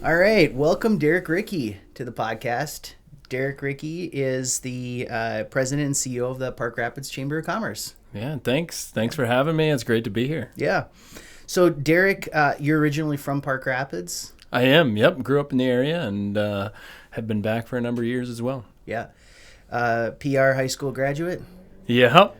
All right, welcome Derek Ricke to the podcast. Derek Ricke is the president and CEO of the Park Rapids Chamber of Commerce. Yeah, thanks for having me. It's great to be here. Yeah. So Derek, you're originally from Park Rapids? I am, yep. Grew up in the area and have been back for a number of years as well. Yeah. PR high school graduate? Yep.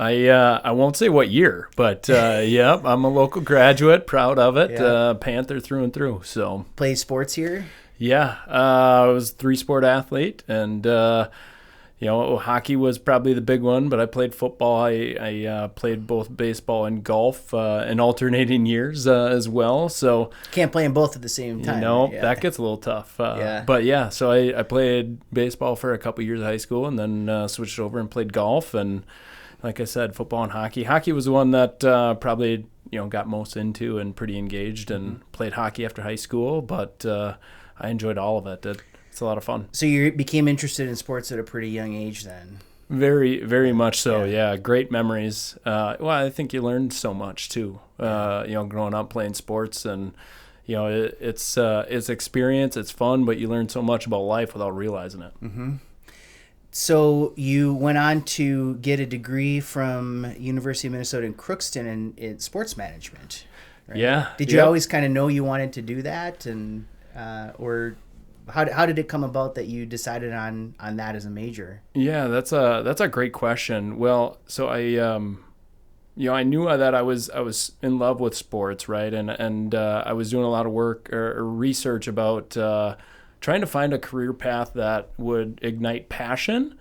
I won't say what year, but yep, I'm a local graduate, proud of it. Yeah. Panther through and through. So Play sports here? yeah, I was a 3-sport athlete, and hockey was probably the big one, but I played football. I played both baseball and golf in alternating years as well. So Can't play them both at the same time. Yeah. that gets a little tough. Yeah. But yeah, so I played baseball for a couple years of high school, and then switched over and played golf. And like I said, football and hockey. Hockey was the one that probably got most into and pretty engaged, and played hockey after high school. But I enjoyed all of it. It's a lot of fun. So you became interested in sports at a pretty young age then? Very, very much so. Yeah, great memories. Well, I think you learned so much too. Growing up playing sports, and it's experience. It's fun, but you learn so much about life without realizing it. Mm-hmm. So you went on to get a degree from University of Minnesota in Crookston in sports management, right? Yeah. Did you always kind of know you wanted to do that, and or how did it come about that you decided on that as a major? Yeah, that's a great question. Well, so I knew that I was in love with sports, right? And I was doing a lot of work or research about trying to find a career path that would ignite passion,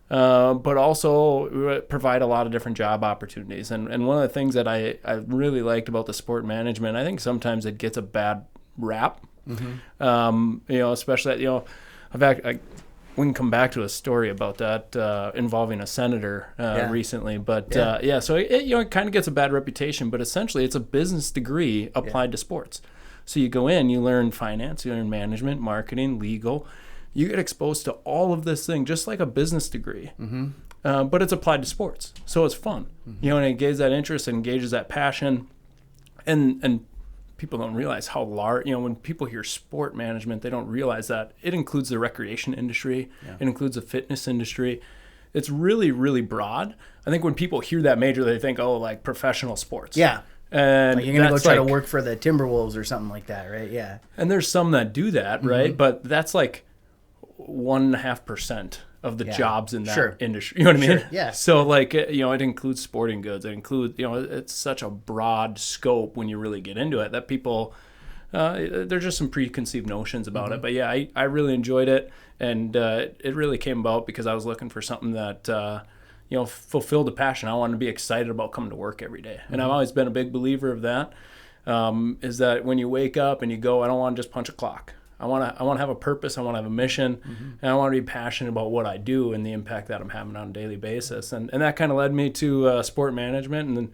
but also provide a lot of different job opportunities. And one of the things that I really liked about the sport management, I think sometimes it gets a bad rap. Mm-hmm. Especially we can come back to a story about that involving a senator recently, but so it kind of gets a bad reputation. But essentially, it's a business degree applied to sports. So you go in, you learn finance, you learn management, marketing, legal. You get exposed to all of this thing just like a business degree, but it's applied to sports, so it's fun. Mm-hmm. And it engages that interest, engages that passion, and people don't realize how large, when people hear sport management, they don't realize that it includes the recreation industry. Yeah. It includes the fitness industry. It's really, really broad. I think when people hear that major, they think, oh, like professional sports. Yeah. And you're going to go try to work for the Timberwolves or something like that, right? Yeah. And there's some that do that, right? Mm-hmm. But that's like 1.5% of the jobs in that industry. You know what I mean? Sure. Yeah. So it includes sporting goods. It includes, it's such a broad scope when you really get into it that people, there's just some preconceived notions about it. But yeah, I really enjoyed it. And it really came about because I was looking for something that, fulfilled a passion. I wanted to be excited about coming to work every day. And I've always been a big believer of that, is that when you wake up and you go, I don't want to just punch a clock. I want to have a purpose. I want to have a mission, and I want to be passionate about what I do and the impact that I'm having on a daily basis. And that kind of led me to sport management. And then,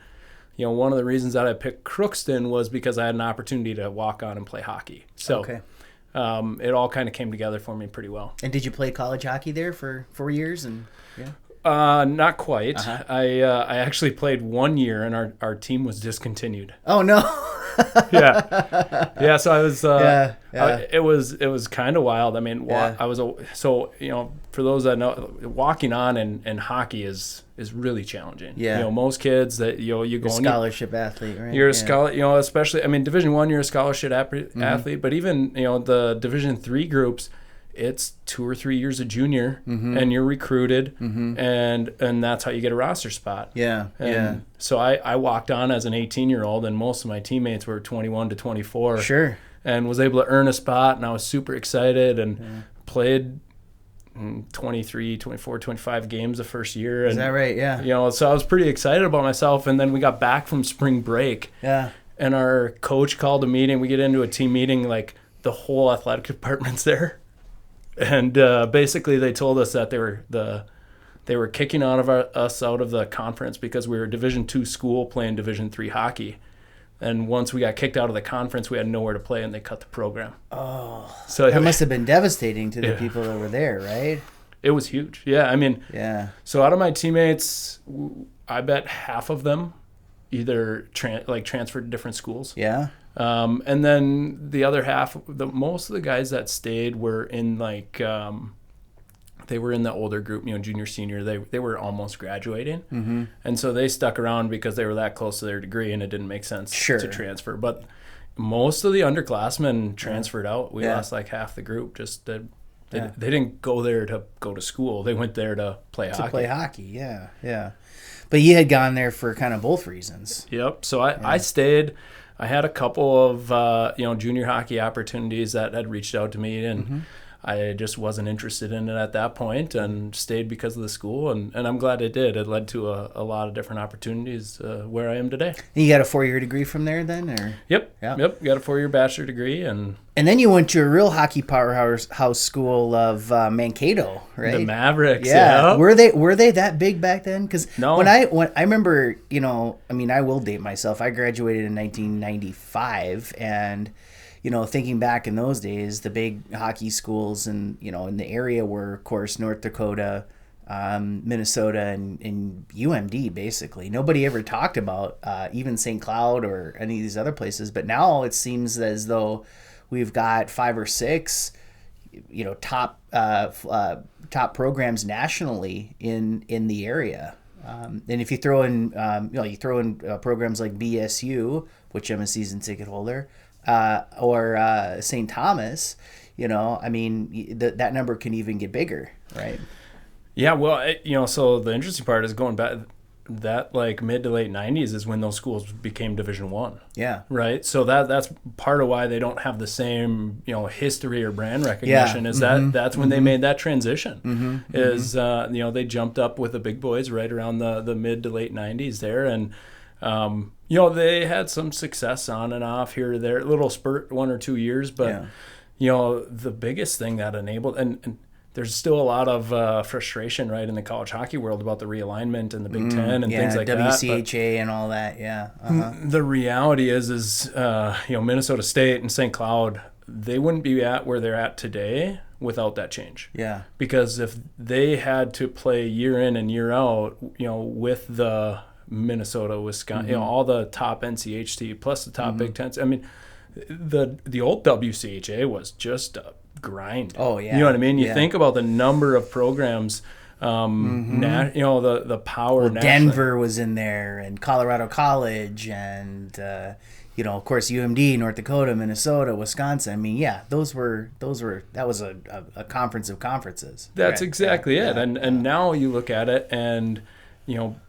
one of the reasons that I picked Crookston was because I had an opportunity to walk on and play hockey. So it all kind of came together for me pretty well. And did you play college hockey there for 4 years? And not quite. I actually played 1 year, and our team was discontinued. Oh no. Yeah. So I was. It was kind of wild. I mean, I was for those that know, walking on in hockey is really challenging. Yeah. Most kids that you go you're a scholarship athlete, right? You're a scholar. Especially Division I, you're a scholarship athlete, but even the Division III groups, it's 2 or 3 years of junior, and you're recruited, and that's how you get a roster spot. Yeah. So I walked on as an 18-year-old, and most of my teammates were 21 to 24. Sure. And was able to earn a spot, and I was super excited, and played 23, 24, 25 games the first year. Is that right? Yeah. So I was pretty excited about myself, and then we got back from spring break. Yeah. And our coach called a meeting. We get into a team meeting, like the whole athletic department's there. And basically, they told us that they were kicking us out of the conference because we were a Division II school playing Division III hockey. And once we got kicked out of the conference, we had nowhere to play, and they cut the program. Oh, so that must have been devastating to the people that were there, right? It was huge. Yeah, So out of my teammates, I bet half of them either transferred to different schools. Yeah. And then the other half, most of the guys that stayed were in like, they were in the older group, junior, senior. They were almost graduating. Mm-hmm. And so they stuck around because they were that close to their degree and it didn't make sense to transfer. But most of the underclassmen transferred out. We lost like half the group. Just they didn't go there to go to school. They went there to play hockey. To play hockey, yeah. But you had gone there for kind of both reasons. Yep. So I stayed. I had a couple of junior hockey opportunities that had reached out to me, and I just wasn't interested in it at that point, and stayed because of the school, and I'm glad I did. It led to a lot of different opportunities where I am today. And you got a 4-year degree from there then, or? Yep. Got a 4-year bachelor degree, and then you went to a real hockey powerhouse school of Mankato, right? The Mavericks. Yeah. Were they that big back then? Because no. when I remember, I will date myself. I graduated in 1995, and thinking back in those days, the big hockey schools in the area were, of course, North Dakota, Minnesota, and UMD, basically. Nobody ever talked about even St. Cloud or any of these other places. But now it seems as though we've got 5 or 6, top programs nationally in the area. And if you throw in, programs like BSU, which I'm a season ticket holder, or St. Thomas, that number can even get bigger, right? Yeah, well, so the interesting part is going back, that like mid to late 90s is when those schools became Division I. Yeah. Right? So that's part of why they don't have the same, history or brand recognition is that's when they made that transition. They jumped up with the big boys right around the mid to late 90s there, and they had some success on and off here or there, a little spurt 1 or 2 years, but the biggest thing that enabled, and there's still a lot of frustration, right, in the college hockey world about the realignment and the Big Ten and things like WCHA and all that, The reality is Minnesota State and St. Cloud, they wouldn't be at where they're at today without that change. Yeah. Because if they had to play year in and year out, with the Minnesota, Wisconsin, all the top NCHT plus the top Big Ten. I mean, the old WCHA was just a grind. Oh yeah. You know what I mean? You think about the number of programs, the power. Well, Denver was in there, and Colorado College, and of course UMD, North Dakota, Minnesota, Wisconsin. I mean, that was a conference of conferences. That's exactly it. And now you look at it, and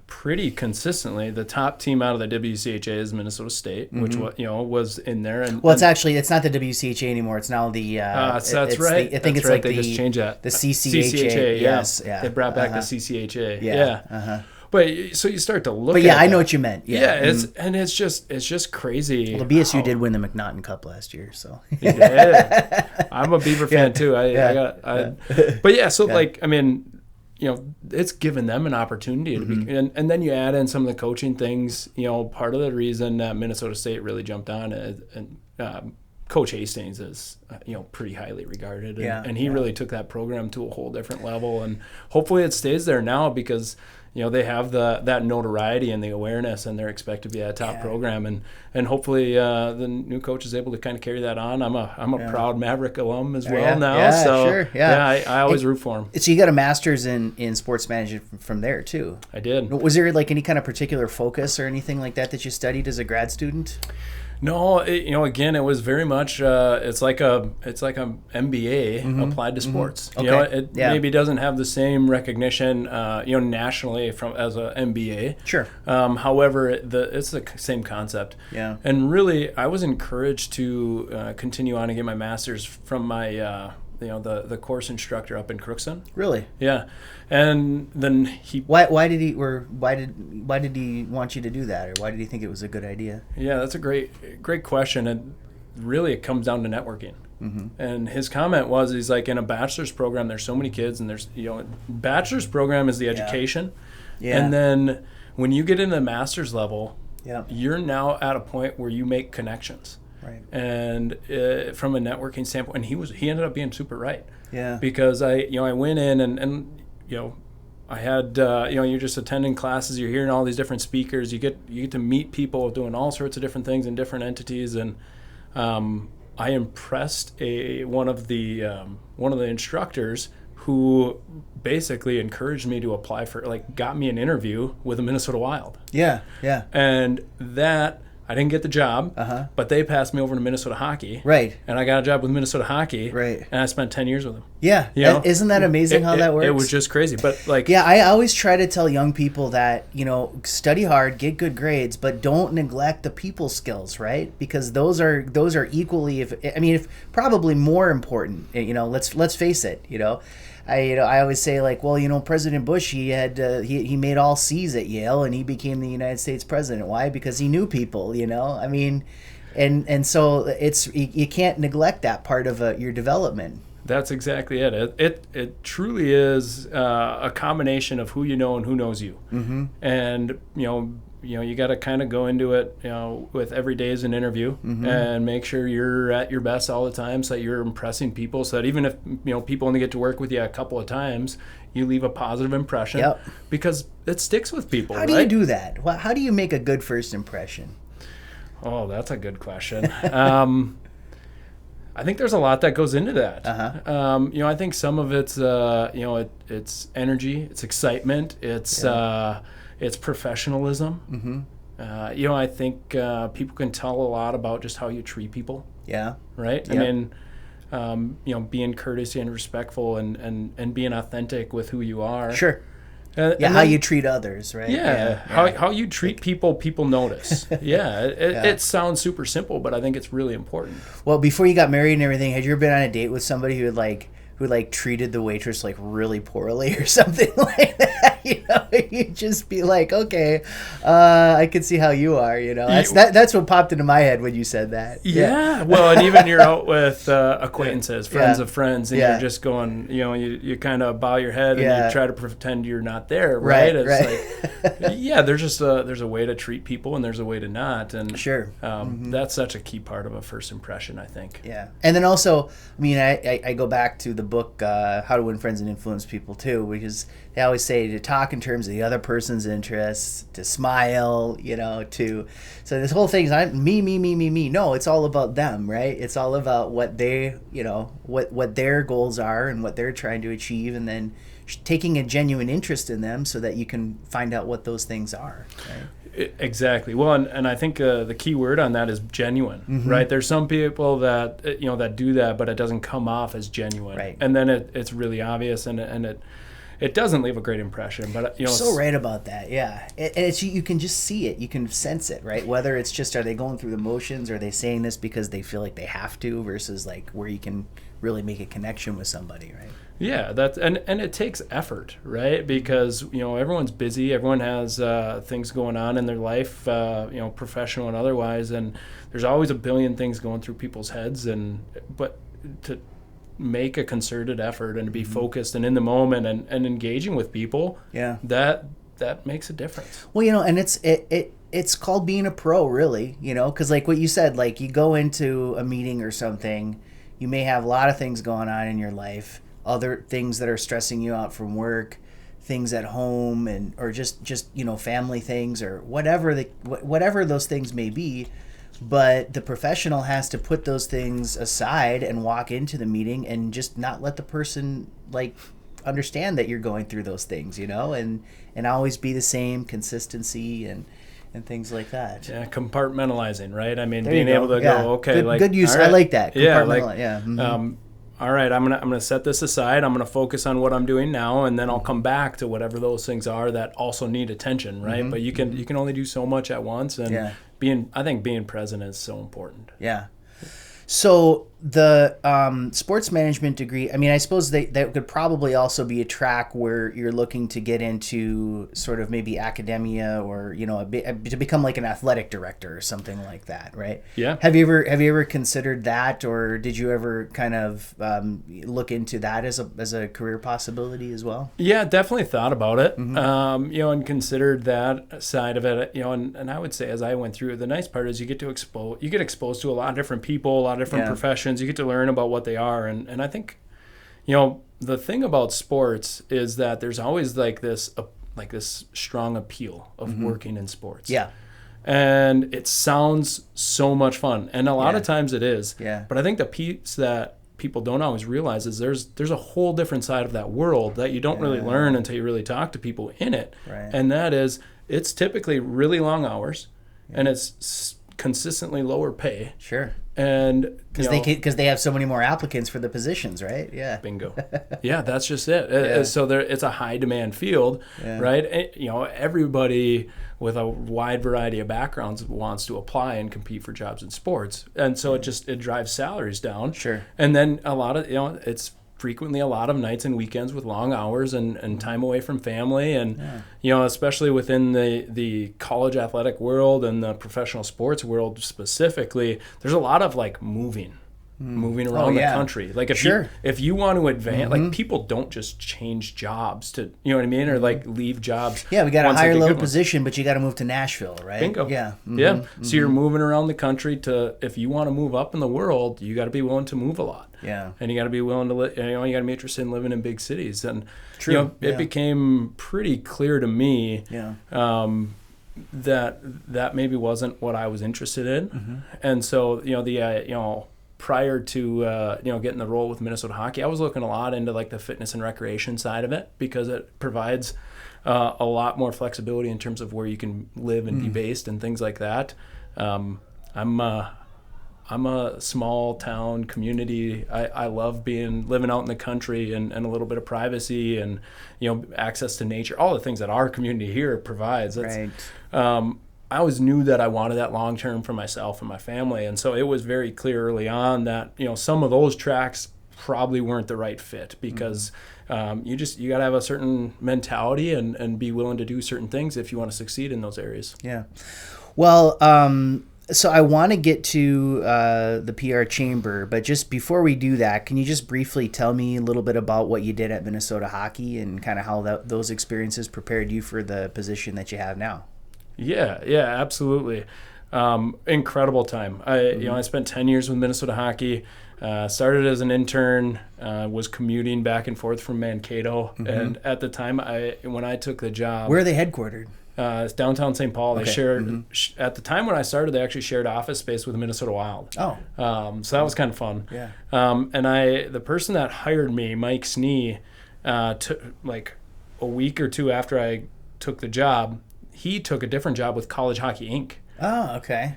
pretty consistently, the top team out of the WCHA is Minnesota State, which was in there. And it's not the WCHA anymore. It's now the. That's right. I think it's right. They just changed that. The CCHA. Yes. Yeah. They brought back the CCHA. Yeah. But so you start to look. But I know what you meant. Yeah. It's just crazy. Well, the BSU did win the McNaughton Cup last year, so. It did. I'm a Beaver fan too. It's given them an opportunity to be, and then you add in some of the coaching things. Part of the reason that Minnesota State really jumped on and Coach Hastings is pretty highly regarded, and he really took that program to a whole different level, and hopefully it stays there now because they have that notoriety and the awareness, and they're expected to be a top program, and hopefully the new coach is able to kind of carry that on. I'm a proud Maverick alum as well now. Yeah, so sure. Yeah. I always root for him. So you got a master's in sports management from there too. I did. Was there like any kind of particular focus or anything like that you studied as a grad student? No, again, it was very much it's like a MBA applied to sports. Okay. It maybe doesn't have the same recognition nationally as a MBA. Sure. However, it's the same concept. Yeah. And really, I was encouraged to continue on and get my master's from my the course instructor up in Crookston. Really? Yeah. And then why did he want you to do that, or why did he think it was a good idea? Yeah, that's a great question, and really it comes down to networking. And his comment was, he's like, in a bachelor's program there's so many kids, and there's bachelor's program is the education, and then when you get into the master's level, you're now at a point where you make connections. Right. And from a networking standpoint, and he ended up being super right. Yeah. Because I went in and I had, you're just attending classes, you're hearing all these different speakers, you get to meet people doing all sorts of different things in different entities, and I impressed one of the instructors who basically encouraged me to apply for, like, got me an interview with the Minnesota Wild. Yeah, yeah. And that, I didn't get the job, but they passed me over to Minnesota Hockey. Right. And I got a job with Minnesota Hockey. Right. And I spent 10 years with them. Yeah. Isn't that amazing how that works? It was just crazy. But like, yeah, I always try to tell young people that, study hard, get good grades, but don't neglect the people skills, right? Because those are equally, if probably more important. Let's face it. I always say, like, well, President Bush, he had he made all C's at Yale, and he became the United States president. Why? Because he knew people. And so you can't neglect that part of your development. That's exactly it. It truly is a combination of who you know and who knows you. Mm-hmm. And you got to kind of go into it, with every day as an interview, and make sure you're at your best all the time, so that you're impressing people, so that even if people only get to work with you a couple of times, you leave a positive impression. Yep. Because it sticks with people. How do you do that? Well, how do you make a good first impression? Oh, that's a good question. I think there's a lot that goes into that. I think some of it's it's energy, it's excitement, it's professionalism. I think people can tell a lot about just how you treat people. Yeah. Right? Yep. I mean, being courteous and respectful and being authentic with who you are. Sure. And how you treat others, right? Yeah. How you treat people notice. It sounds super simple, but I think it's really important. Well, before you got married and everything, had you ever been on a date with somebody who treated the waitress like really poorly or something like that? You'd just be like, okay, I can see how you are. That's what popped into my head when you said that. Yeah. Well, and even you're out with acquaintances, friends of friends, and you're just going, you kind of bow your head and you try to pretend you're not there, right? It's like, there's a way to treat people and there's a way to not, and sure, that's such a key part of a first impression, I think. Yeah, and then also, I go back to the book How to Win Friends and Influence People too, because they always say to talk in terms of the other person's interests, to smile, so this whole thing is not me. No, it's all about them, right? It's all about what they, what their goals are and what they're trying to achieve, and then taking a genuine interest in them so that you can find out what those things are. Right? Exactly. Well, and I think the key word on that is genuine, right? There's some people that that do that, but it doesn't come off as genuine, right? And then it's really obvious, and it doesn't leave a great impression. But you're so right about that. Yeah, and it's you can just see it, you can sense it, right? Whether it's just, are they going through the motions, or are they saying this because they feel like they have to, versus like where you can really make a connection with somebody, right? Yeah, that's and it takes effort, right? Because everyone's busy, everyone has things going on in their life, professional and otherwise, and there's always a billion things going through people's heads, but to make a concerted effort and to be focused and in the moment and engaging with people, that makes a difference. Well, and it's called being a pro, really, because like what you said, like you go into a meeting or something, you may have a lot of things going on in your life, other things that are stressing you out from work, things at home, or just family things, or whatever those things may be. But the professional has to put those things aside and walk into the meeting and just not let the person like understand that you're going through those things, and always be the same consistency and things like that. Yeah, compartmentalizing, right? I mean, there being able to go, okay, good use. Right. I like that. All right, I'm gonna set this aside. I'm gonna focus on what I'm doing now, and then I'll come back to whatever those things are that also need attention, right? But you can only do so much at once, and I think being present is so important. Yeah. So the sports management degree, I suppose that could probably also be a track where you're looking to get into sort of maybe academia, or to become like an athletic director or something like that, right? Yeah. Have you ever considered that, or did you ever kind of look into that as a career possibility as well? Yeah, definitely thought about it. And considered that side of it. And I would say, as I went through it, the nice part is you get exposed to a lot of different people, a lot of different professions. You get to learn about what they are, and I think, the thing about sports is that there's always like this strong appeal of working in sports. Yeah. And it sounds so much fun, and a lot of times it is. Yeah. But I think the piece that people don't always realize is there's a whole different side of that world that you don't really learn until you really talk to people in it. Right. And that is, it's typically really long hours, and it's consistently lower pay. Sure. And because they have so many more applicants for the positions, right? Yeah. Bingo. Yeah, that's just it. So it's a high demand field, right? And, everybody with a wide variety of backgrounds wants to apply and compete for jobs in sports, and so it drives salaries down. Sure. And then a lot of it's frequently a lot of nights and weekends with long hours and time away from family, and especially within the college athletic world and the professional sports world specifically, there's a lot of like moving around the country. Like if you want to advance, like people don't just change jobs to, you know what I mean, or like leave jobs. Yeah, we got a higher level position, but you got to move to Nashville, right? Bingo. Yeah. Yeah. So you're moving around the country if you want to move up in the world, you got to be willing to move a lot. Yeah. And you got to be willing to, you got to be interested in living in big cities. And, True. It became pretty clear to me that maybe wasn't what I was interested in. And so, prior to getting the role with Minnesota Hockey, I was looking a lot into like the fitness and recreation side of it, because it provides a lot more flexibility in terms of where you can live and be based and things like that. I'm a small town community. I love living out in the country and a little bit of privacy and access to nature, all the things that our community here provides. Right. I always knew that I wanted that long term for myself and my family, and so it was very clear early on that some of those tracks probably weren't the right fit, because you got to have a certain mentality and be willing to do certain things if you want to succeed in those areas. Yeah. Well, so I want to get to the PR chamber, but just before we do that, can you just briefly tell me a little bit about what you did at Minnesota Hockey and kind of how those experiences prepared you for the position that you have now? Yeah, absolutely. Incredible time. I spent 10 years with Minnesota Hockey. Started as an intern, was commuting back and forth from Mankato, and at the time, when I took the job, where are they headquartered? It's downtown St. Paul. They Okay. shared at the time when I started, they actually shared office space with the Minnesota Wild. Oh, so that was kind of fun. Yeah. And the person that hired me, Mike Snee, took like a week or two after I took the job, he took a different job with College Hockey Inc. Oh, okay.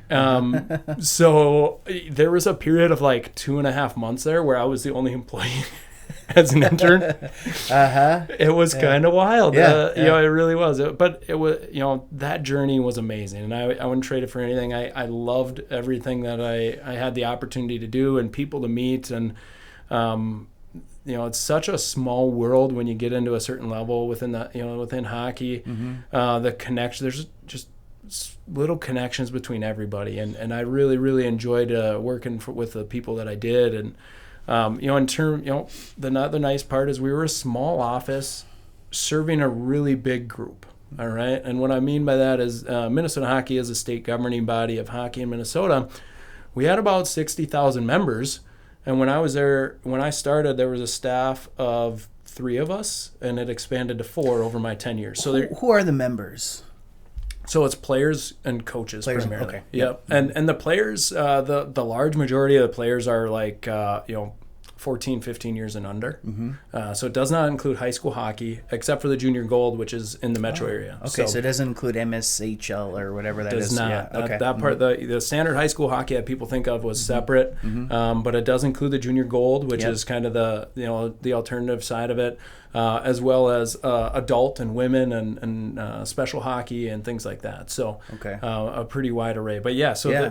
So there was a period of like 2.5 months there where I was the only employee as an intern. It was kind of wild. It really was. But it was, that journey was amazing, and I wouldn't trade it for anything. I loved everything that I had the opportunity to do and people to meet, and it's such a small world when you get into a certain level within within hockey. The connection, there's just little connections between everybody, and I really, really enjoyed working with the people that I did. And the nice part is we were a small office serving a really big group. All right. And what I mean by that is Minnesota Hockey is a state governing body of hockey in Minnesota. We had about 60,000 members. And when I started, there was a staff of 3 of us, and it expanded to 4 over my 10 years. So who are the members? So it's players and coaches primarily. Okay. Yep. And the players, the large majority of the players are like 14, 15 years and under. So it does not include high school hockey, except for the junior gold, which is in the metro area. Okay, so it doesn't include MSHL or whatever that is. Does not. Yeah, okay. That part, the standard high school hockey that people think of was separate, but it does include the junior gold, which is kind of the alternative side of it, as well as adult and women and special hockey and things like that. So a pretty wide array. But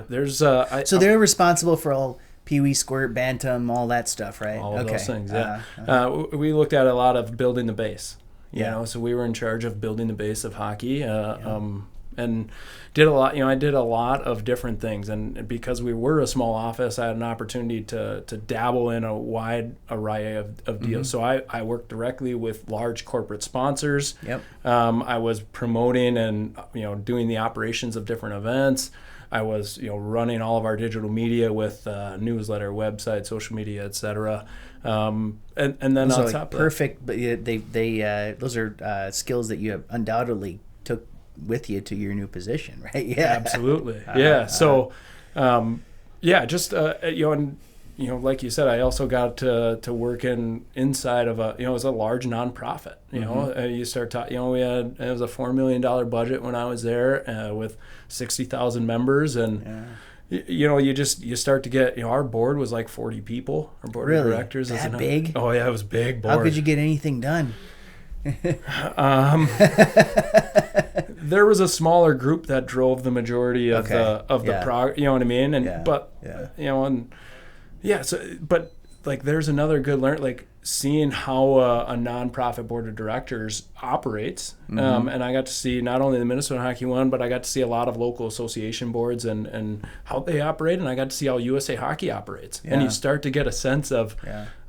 there's so they're responsible for all Pee-wee, squirt, bantam, all that stuff, right? All of those things, yeah. We looked at a lot of building the base, so we were in charge of building the base of hockey, and did a lot. I did a lot of different things, and because we were a small office, I had an opportunity to dabble in a wide array of deals. So I worked directly with large corporate sponsors. I was promoting and doing the operations of different events. I was, running all of our digital media with newsletter, website, social media, etc. And then those on are top of perfect, but they those are skills that you have undoubtedly took with you to your new position, right? Yeah, absolutely. Yeah. So, just and like you said, I also got to work inside of it was a large nonprofit. You start talking. It was a $4 million budget when I was there with 60,000 members, and you start to get our board was like 40 people. Our board of directors is that big. Oh yeah, it was big board. How could you get anything done? There was a smaller group that drove the majority of the prog. You know what I mean? And but like there's another good learn, like seeing how a nonprofit board of directors operates. And I got to see not only the Minnesota Hockey one, but I got to see a lot of local association boards and how they operate, and I got to see how USA Hockey operates. And you start to get a sense of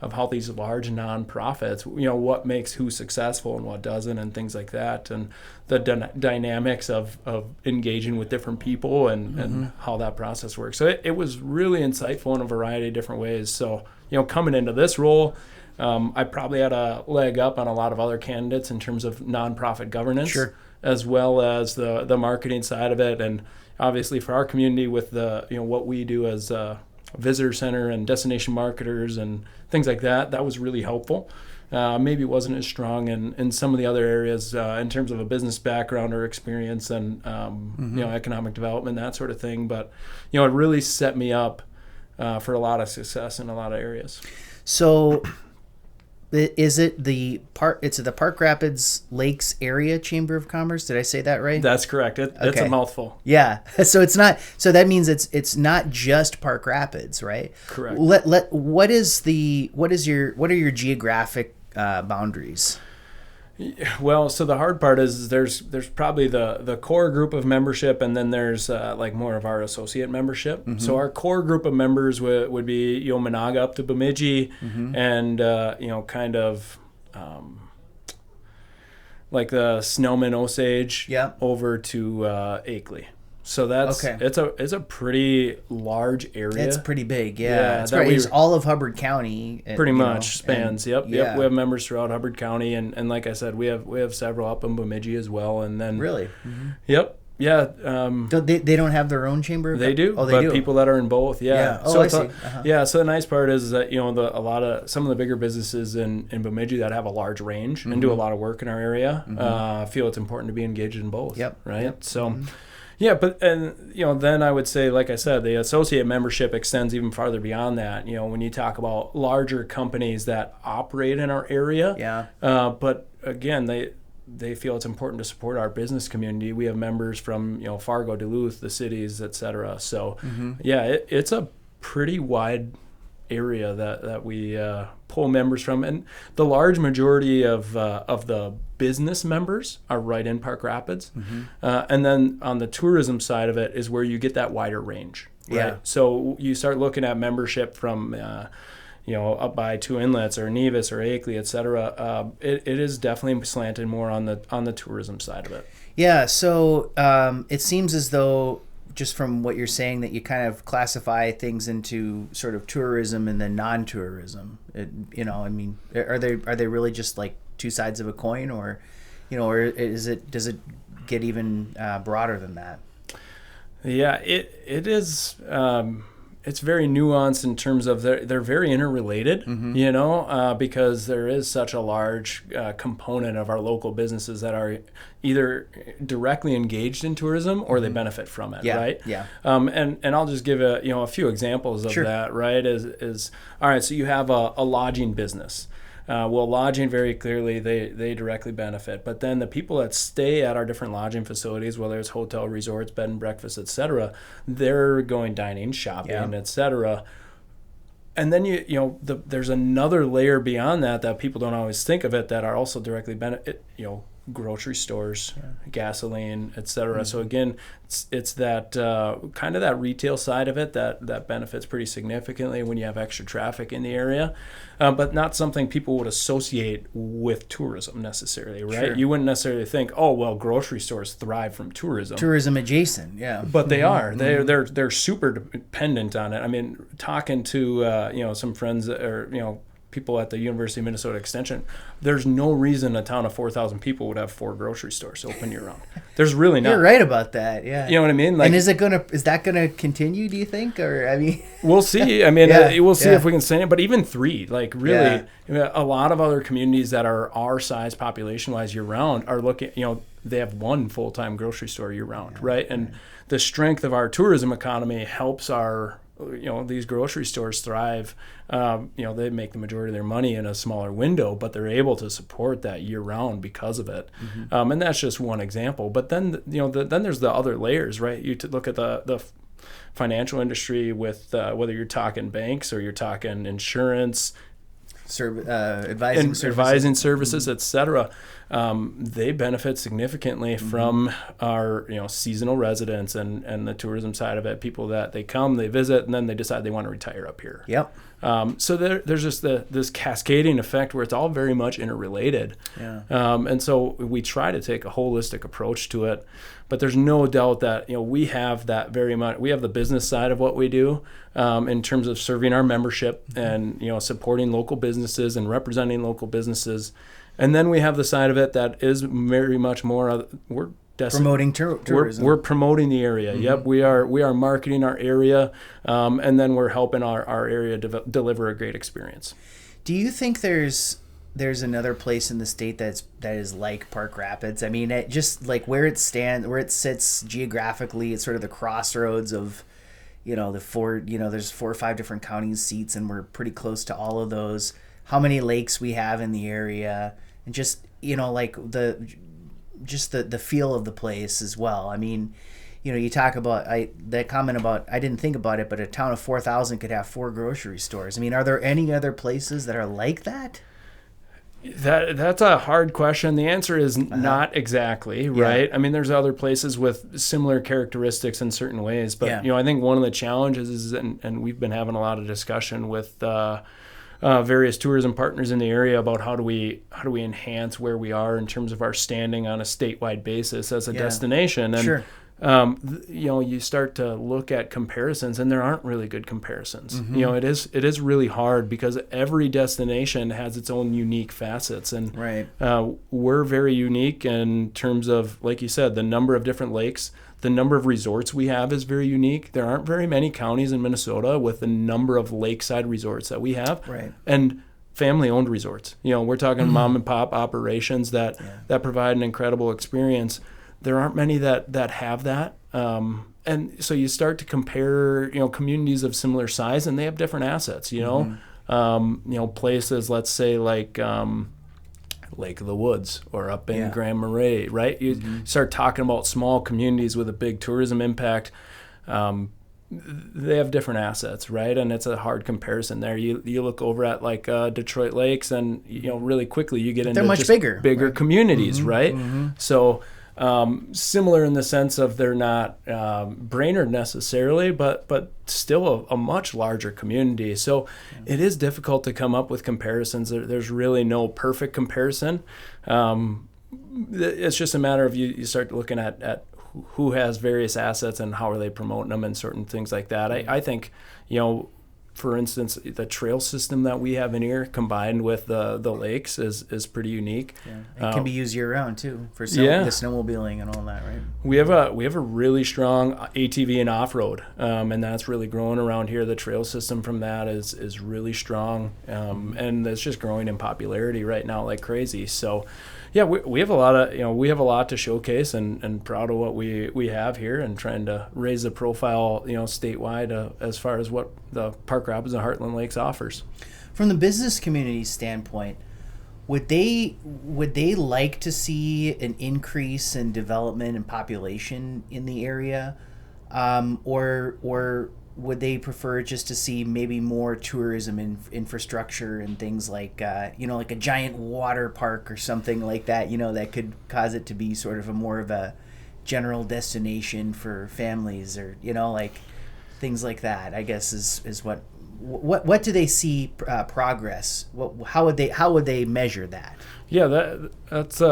how these large nonprofits, what makes who successful and what doesn't, and things like that, and the dynamics of engaging with different people and how that process works. So it was really insightful in a variety of different ways. So coming into this role, I probably had a leg up on a lot of other candidates in terms of nonprofit governance, as well as the marketing side of it, and obviously for our community with the what we do as a visitor center and destination marketers and things like that. That was really helpful. Maybe wasn't as strong in some of the other areas in terms of a business background or experience and economic development, that sort of thing. But it really set me up for a lot of success in a lot of areas. So is it it's the Park Rapids Lakes Area Chamber of Commerce? Did I say that right? That's correct. It's a mouthful. Yeah. So it's not. So that means it's not just Park Rapids, right? Correct. What are your geographic boundaries? Well, so the hard part is there's probably the core group of membership, and then there's like more of our associate membership. So our core group of members would be Managa up to Bemidji, and kind of like the Snowman Osage over to Akeley. So that's it's a pretty large area. It's pretty big, it's all of Hubbard County. Pretty much spans. Yep. We have members throughout Hubbard County, and like I said, we have several up in Bemidji as well, and then really. Yep. Yeah. They don't have their own chamber. They do. They do. People that are in both. Yeah. Oh, I see. Yeah. So the nice part is that some of the bigger businesses in Bemidji that have a large range and do a lot of work in our area feel it's important to be engaged in both. Yep. Right. Yep. So. Yeah, but then I would say, like I said, the associate membership extends even farther beyond that. When you talk about larger companies that operate in our area, but again, they feel it's important to support our business community. We have members from Fargo, Duluth, the cities, etc. So it's a pretty wide area that we pull members from, and the large majority of the business members are right in Park Rapids, and then on the tourism side of it is where you get that wider range. Right? So you start looking at membership from up by Two Inlets or Nevis or Akeley, etc. It is definitely slanted more on the tourism side of it. Yeah. So it seems as though, just from what you're saying, that you kind of classify things into sort of tourism and then non-tourism. Are they really just like two sides of a coin, or does it get even broader than that? Yeah, it is. It's very nuanced in terms of they're very interrelated, because there is such a large component of our local businesses that are either directly engaged in tourism or they benefit from it, right? Yeah. And I'll just give a few examples of that, right? Is all right. So you have a lodging business. Lodging, very clearly, they directly benefit. But then the people that stay at our different lodging facilities, whether it's hotel, resorts, bed and breakfast, etc., they're going dining, shopping, etc. And then there's another layer beyond that people don't always think of it, that are also directly grocery stores, gasoline, etc. So again, it's that kind of that retail side of it that benefits pretty significantly when you have extra traffic in the area, but not something people would associate with tourism necessarily, right? Sure. You wouldn't necessarily think, oh well, grocery stores thrive from tourism. Tourism adjacent, yeah. But they are. They're super dependent on it. I mean, talking to some friends or people at the University of Minnesota Extension, there's no reason a town of 4,000 people would have 4 grocery stores open year round. There's really not. You're right about that. Yeah. You know what I mean? Like, and is that gonna continue? Do you think, or I mean, we'll see. I mean, we'll see if we can sustain it. But even 3, like really, a lot of other communities that are our size population wise year round are looking. They have 1 full-time grocery store year round, right? And the strength of our tourism economy helps our these grocery stores thrive. They make the majority of their money in a smaller window, but they're able to support that year round because of it. And that's just one example. But then then there's the other layers, right? You look at the financial industry with whether you're talking banks or you're talking insurance, advising services, etc. They benefit significantly from our seasonal residents and the tourism side of it. People that they come, they visit, and then they decide they want to retire up here. Yep. So there's just this cascading effect where it's all very much interrelated. Yeah. And so we try to take a holistic approach to it. But there's no doubt that we have that very much. We have the business side of what we do in terms of serving our membership and supporting local businesses and representing local businesses, and then we have the side of it that is very much more we're promoting tourism. We're promoting the area. Yep, we are marketing our area, and then we're helping our area deliver a great experience. Do you think there's another place in the state that is like Park Rapids? I mean, it just like where it sits geographically, it's sort of the crossroads of, there's 4 or 5 different county seats, and we're pretty close to all of those. How many lakes we have in the area, and just like the feel of the place as well. I mean, you talk about that comment about, I didn't think about it, but a town of 4,000 could have 4 grocery stores. I mean, are there any other places that are like that? That's a hard question. The answer is not exactly, right? I mean, there's other places with similar characteristics in certain ways, but I think one of the challenges is, and we've been having a lot of discussion with various tourism partners in the area about how do we enhance where we are in terms of our standing on a statewide basis as a destination. And sure. You start to look at comparisons, and there aren't really good comparisons. It is really hard because every destination has its own unique facets, and right. We're very unique in terms of, like you said, the number of different lakes. The number of resorts we have is very unique. There aren't very many counties in Minnesota with the number of lakeside resorts that we have, right. And family-owned resorts. We're talking mom and pop operations that provide an incredible experience. There aren't many that have that, and so you start to compare, communities of similar size, and they have different assets. Places, let's say like Lake of the Woods or up in Grand Marais, right? You start talking about small communities with a big tourism impact. They have different assets, right? And it's a hard comparison there. You look over at like Detroit Lakes, and really quickly you get into they're much bigger right? Communities, right? So. Similar in the sense of they're not Brainerd necessarily, but still a much larger community. So it is difficult to come up with comparisons. There's really no perfect comparison. It's just a matter of you start looking at who has various assets and how are they promoting them and certain things like that. I think, for instance, the trail system that we have in here combined with the lakes is pretty unique. Yeah. It can be used year round too for the snowmobiling and all that, right? We have a really strong ATV and off-road, and that's really growing around here. The trail system from that is really strong, and it's just growing in popularity right now like crazy. So yeah, we have a lot to showcase, and proud of what we have here, and trying to raise the profile statewide as far as what the Park Rapids and Heartland Lakes offers. From the business community standpoint, would they like to see an increase in development and population in the area, or would they prefer just to see maybe more tourism infrastructure and things like, like a giant water park or something like that, that could cause it to be sort of a more of a general destination for families, or, like things like that, I guess is what do they see progress? How would they measure that? Yeah, that's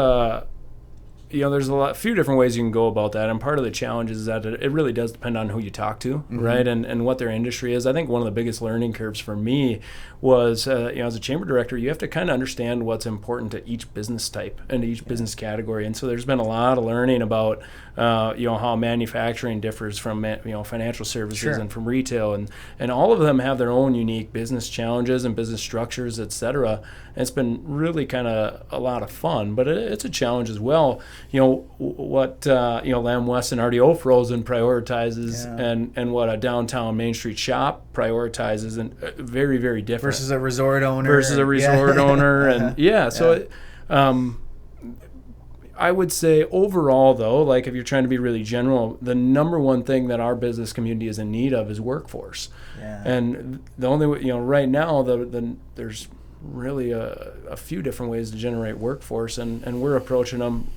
there's a few different ways you can go about that, and part of the challenge is that it really does depend on who you talk to, right, and what their industry is. I think one of the biggest learning curves for me was, as a chamber director, you have to kind of understand what's important to each business type and each business category, and so there's been a lot of learning about, how manufacturing differs from, financial services and from retail, and all of them have their own unique business challenges and business structures, et cetera. And it's been really kind of a lot of fun, but it's a challenge as well. What Lamb Weston RDO Frozen prioritizes and what a downtown Main Street shop prioritizes, and very, very different. Versus a resort owner. So I would say overall, though, like if you're trying to be really general, the number one thing that our business community is in need of is workforce. Yeah. And the only way, right now, there's really a few different ways to generate workforce, and we're approaching them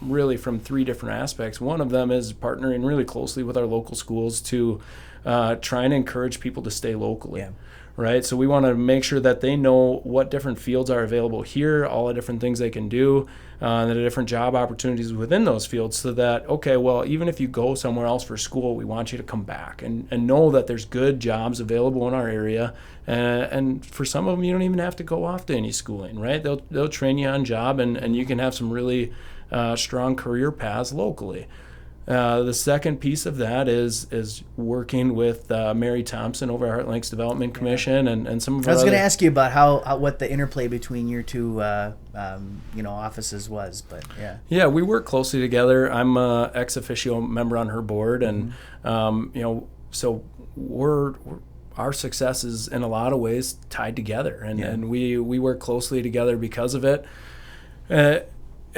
really from three different aspects. One of them is partnering really closely with our local schools to try and encourage people to stay locally. Yeah. Right, so we want to make sure that they know what different fields are available here, all the different things they can do, the different job opportunities within those fields, so that, okay, well, even if you go somewhere else for school, we want you to come back and know that there's good jobs available in our area. And for some of them, you don't even have to go off to any schooling, right? They'll train you on job, and you can have some really strong career paths locally. The second piece of that is working with Mary Thompson over at Heart Lakes Development Commission and some of our I was going to ask you about how what the interplay between your two offices was, but yeah. Yeah, we work closely together. I'm a ex officio member on her board, and so our success is in a lot of ways tied together, and we work closely together because of it.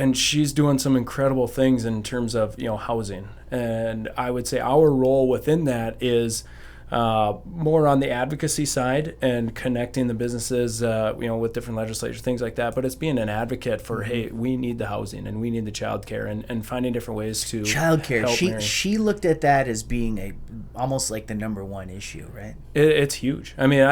And she's doing some incredible things in terms of housing, and I would say our role within that is more on the advocacy side and connecting the businesses with different legislatures, things like that. But it's being an advocate for, hey, we need the housing and we need the childcare, and finding different ways to childcare. She looked at that as being almost like the number one issue, right? It's huge. I mean,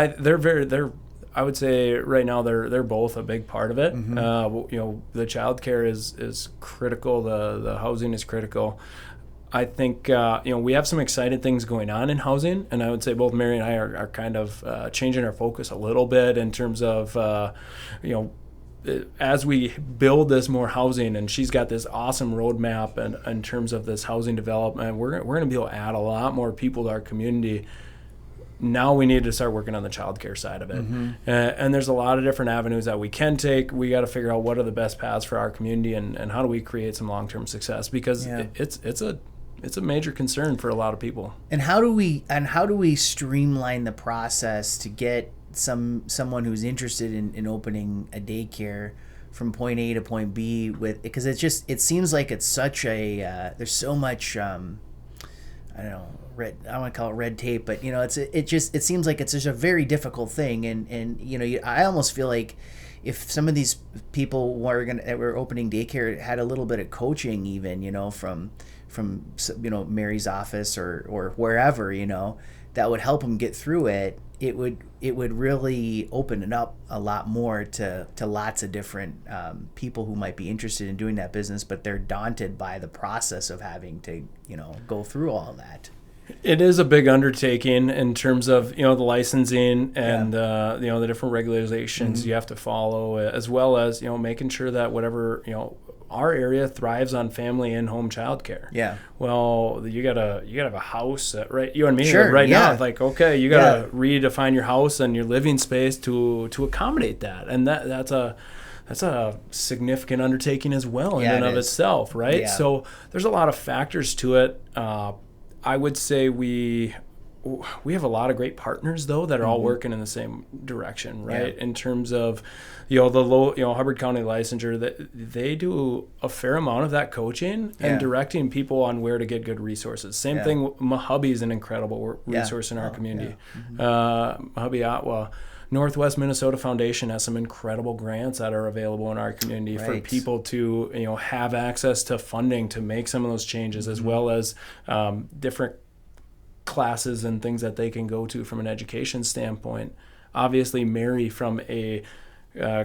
I would say right now they're both a big part of it. The child care is critical. The housing is critical. I think we have some exciting things going on in housing, and I would say both Mary and I are kind of changing our focus a little bit in terms of as we build this more housing, and she's got this awesome roadmap and in terms of this housing development, we're going to be able to add a lot more people to our community. Now we need to start working on the child care side of it. And there's a lot of different avenues that we can take. We got to figure out what are the best paths for our community, and how do we create some long-term success, because it's a major concern for a lot of people. And how do we streamline the process to get someone who's interested in opening a daycare from point A to point B, because it seems like it's such a there's so much I don't know, I want to call it red tape, but it seems like it's just a very difficult thing, and I almost feel like if some of these people that were opening daycare had a little bit of coaching, even from Mary's office or wherever, that would help them get through it. It would really open it up a lot more to lots of different people who might be interested in doing that business, but they're daunted by the process of having to go through all that. It is a big undertaking in terms of the licensing and the different regulations you have to follow, as well as making sure that whatever our area thrives on family and home childcare. Yeah. Well, you gotta have a house, right? You and me now. Like, okay, you gotta redefine your house and your living space to accommodate that, and that's a significant undertaking as well in and of itself, right? Yeah. So there's a lot of factors to it. I would say we we have a lot of great partners though that are all working in the same direction, right? Yeah. In terms of, the Hubbard County licensure, that they do a fair amount of that coaching and directing people on where to get good resources. Same thing. Mahubby is an incredible resource in our community. Mahubby Ottawa. Northwest Minnesota Foundation has some incredible grants that are available in our community for people to, have access to funding to make some of those changes, as well as different classes and things that they can go to from an education standpoint. Obviously, Mary from a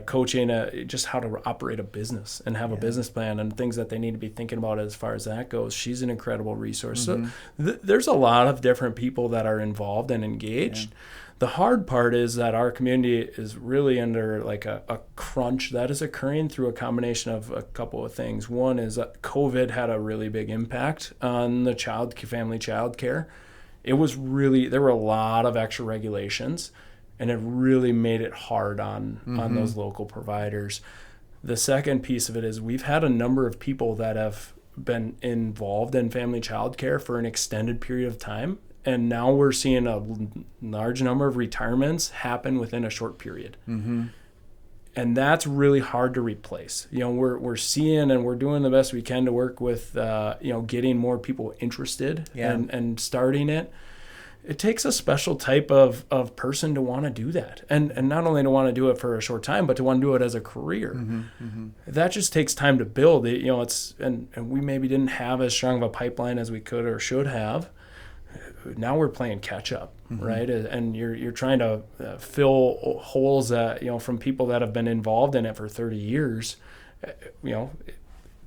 coaching just how to operate a business and have a business plan and things that they need to be thinking about as far as that goes. She's an incredible resource. So there's a lot of different people that are involved and engaged. Yeah. The hard part is that our community is really under like a crunch that is occurring through a combination of a couple of things. One is that COVID had a really big impact on the family child care. There were a lot of extra regulations, and it really made it hard on those local providers. The second piece of it is we've had a number of people that have been involved in family child care for an extended period of time. And now we're seeing a large number of retirements happen within a short period. And that's really hard to replace. We're seeing and we're doing the best we can to work with, getting more people interested and starting it. It takes a special type of person to want to do that. And not only to want to do it for a short time, but to want to do it as a career. That just takes time to build. And we maybe didn't have as strong of a pipeline as we could or should have. Now we're playing catch up, right? And you're trying to fill holes that, from people that have been involved in it for 30 years.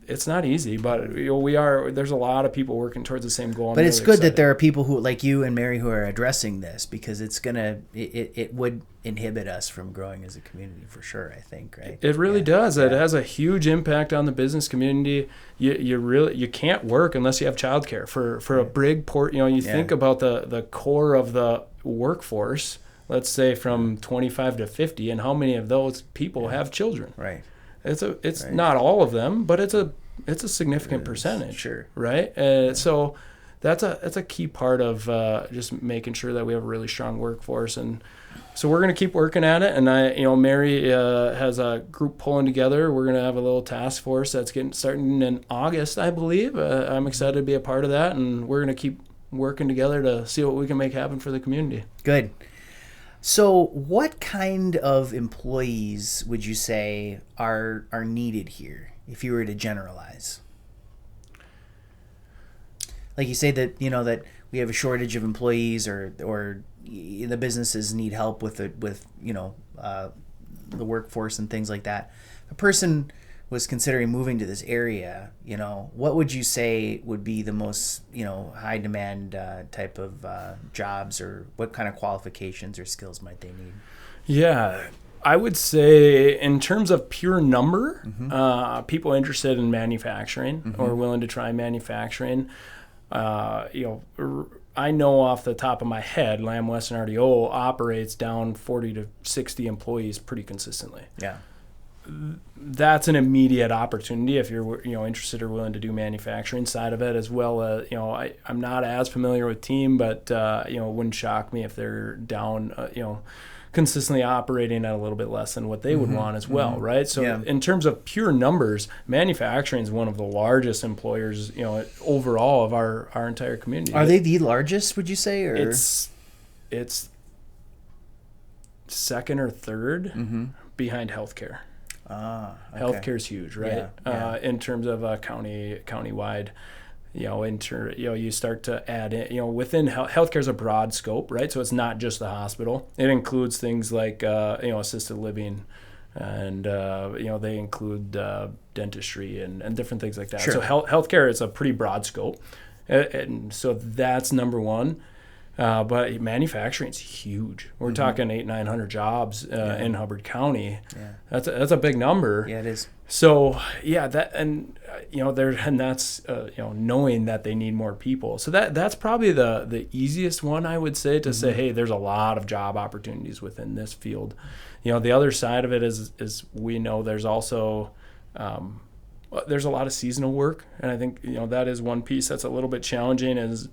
It's not easy, but there's a lot of people working towards the same goal. But it's good that there are people who, like you and Mary, who are addressing this, because it would inhibit us from growing as a community for sure, I think, right? It really does. It has a huge impact on the business community. You can't work unless you have childcare for a big port. You think about the core of the workforce, let's say from 25 to 50, and how many of those people have children. Right. It's not all of them, but it's a significant percentage. Sure. Right. So that's a key part of just making sure that we have a really strong workforce, and so we're going to keep working at it. And Mary has a group pulling together. We're going to have a little task force that's starting in August, I believe. I'm excited to be a part of that, and we're going to keep working together to see what we can make happen for the community. Good. So what kind of employees would you say are needed here, if you were to generalize? Like you say that, that we have a shortage of employees, or the businesses need help with the workforce and things like that. A person was considering moving to this area, what would you say would be the most, high demand type of jobs, or what kind of qualifications or skills might they need? Yeah, I would say in terms of pure number, people interested in manufacturing or willing to try manufacturing, I know off the top of my head, Lamb Weston RDO operates down 40 to 60 employees pretty consistently. Yeah. That's an immediate opportunity if you're interested or willing to do manufacturing side of it, as well as I'm not as familiar with team, but it wouldn't shock me if they're down consistently operating at a little bit less than what they would want as well, right? So in terms of pure numbers, manufacturing is one of the largest employers overall of our entire community. Are they the largest, would you say, or it's second or third behind healthcare. Okay. Healthcare is huge, right? In terms of county-wide, you start to add in, within healthcare is a broad scope, right? So it's not just the hospital. It includes things like, assisted living, and they include dentistry and different things like that. Sure. So healthcare is a pretty broad scope, and so that's number one. But manufacturing is huge. We're talking 800-900 jobs in Hubbard County. Yeah. That's a big number. Yeah, it is. So that's knowing that they need more people. So that's probably the easiest one, I would say, to say, hey, there's a lot of job opportunities within this field. The other side of it is we know there's also there's a lot of seasonal work, and I think that is one piece that's a little bit challenging. Is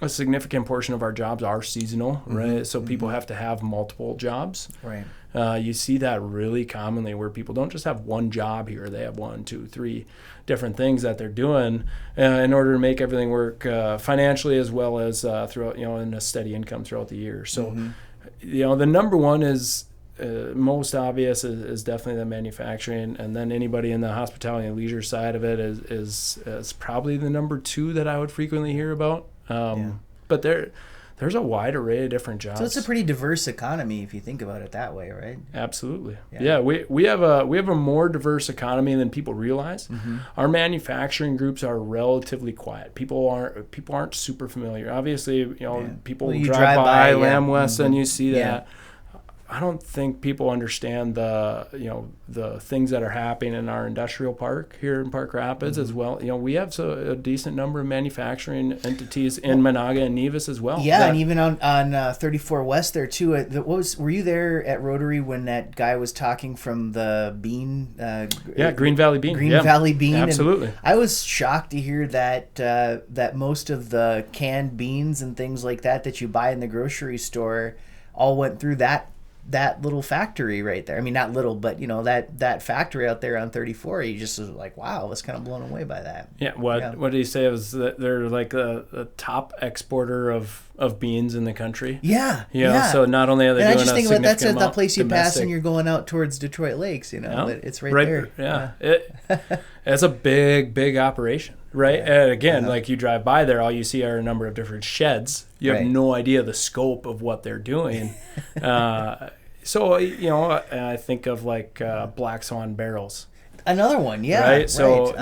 a significant portion of our jobs are seasonal, right? So people have to have multiple jobs. Right. You see that really commonly where people don't just have one job here. They have 1, 2, 3 different things that they're doing in order to make everything work financially as well as throughout, in a steady income throughout the year. So, the number one is most obvious is definitely the manufacturing, and then anybody in the hospitality and leisure side of it is probably the number 2 that I would frequently hear about. But there's a wide array of different jobs. So it's a pretty diverse economy if you think about it that way, right? Absolutely. Yeah, we have a more diverse economy than people realize. Our manufacturing groups are relatively quiet. People aren't super familiar. Obviously, people drive by Lamb West and you see that. I don't think people understand the things that are happening in our industrial park here in Park Rapids as well. We have a decent number of manufacturing entities in Monaga and Nevis as well. Yeah, and even on 34 West there too. Were you there at Rotary when that guy was talking from the bean? Green Valley Bean. Valley Bean. Absolutely. And I was shocked to hear that most of the canned beans and things like that you buy in the grocery store all went through that little factory right there. I mean, not little, but that factory out there on 34. You just was like, wow, I was kind of blown away by that. Yeah. What did he say? Was that they're like the top exporter of beans in the country? Yeah. So not only are they doing a significant amount, I just think about that's at the place you domestic. pass and you're going out towards Detroit Lakes. It's right there. Yeah. It's a big operation. Right. And again, like you drive by there, all you see are a number of different sheds. You have no idea the scope of what they're doing. So, I think of like Black Swan barrels. Another one. Yeah. Right. So,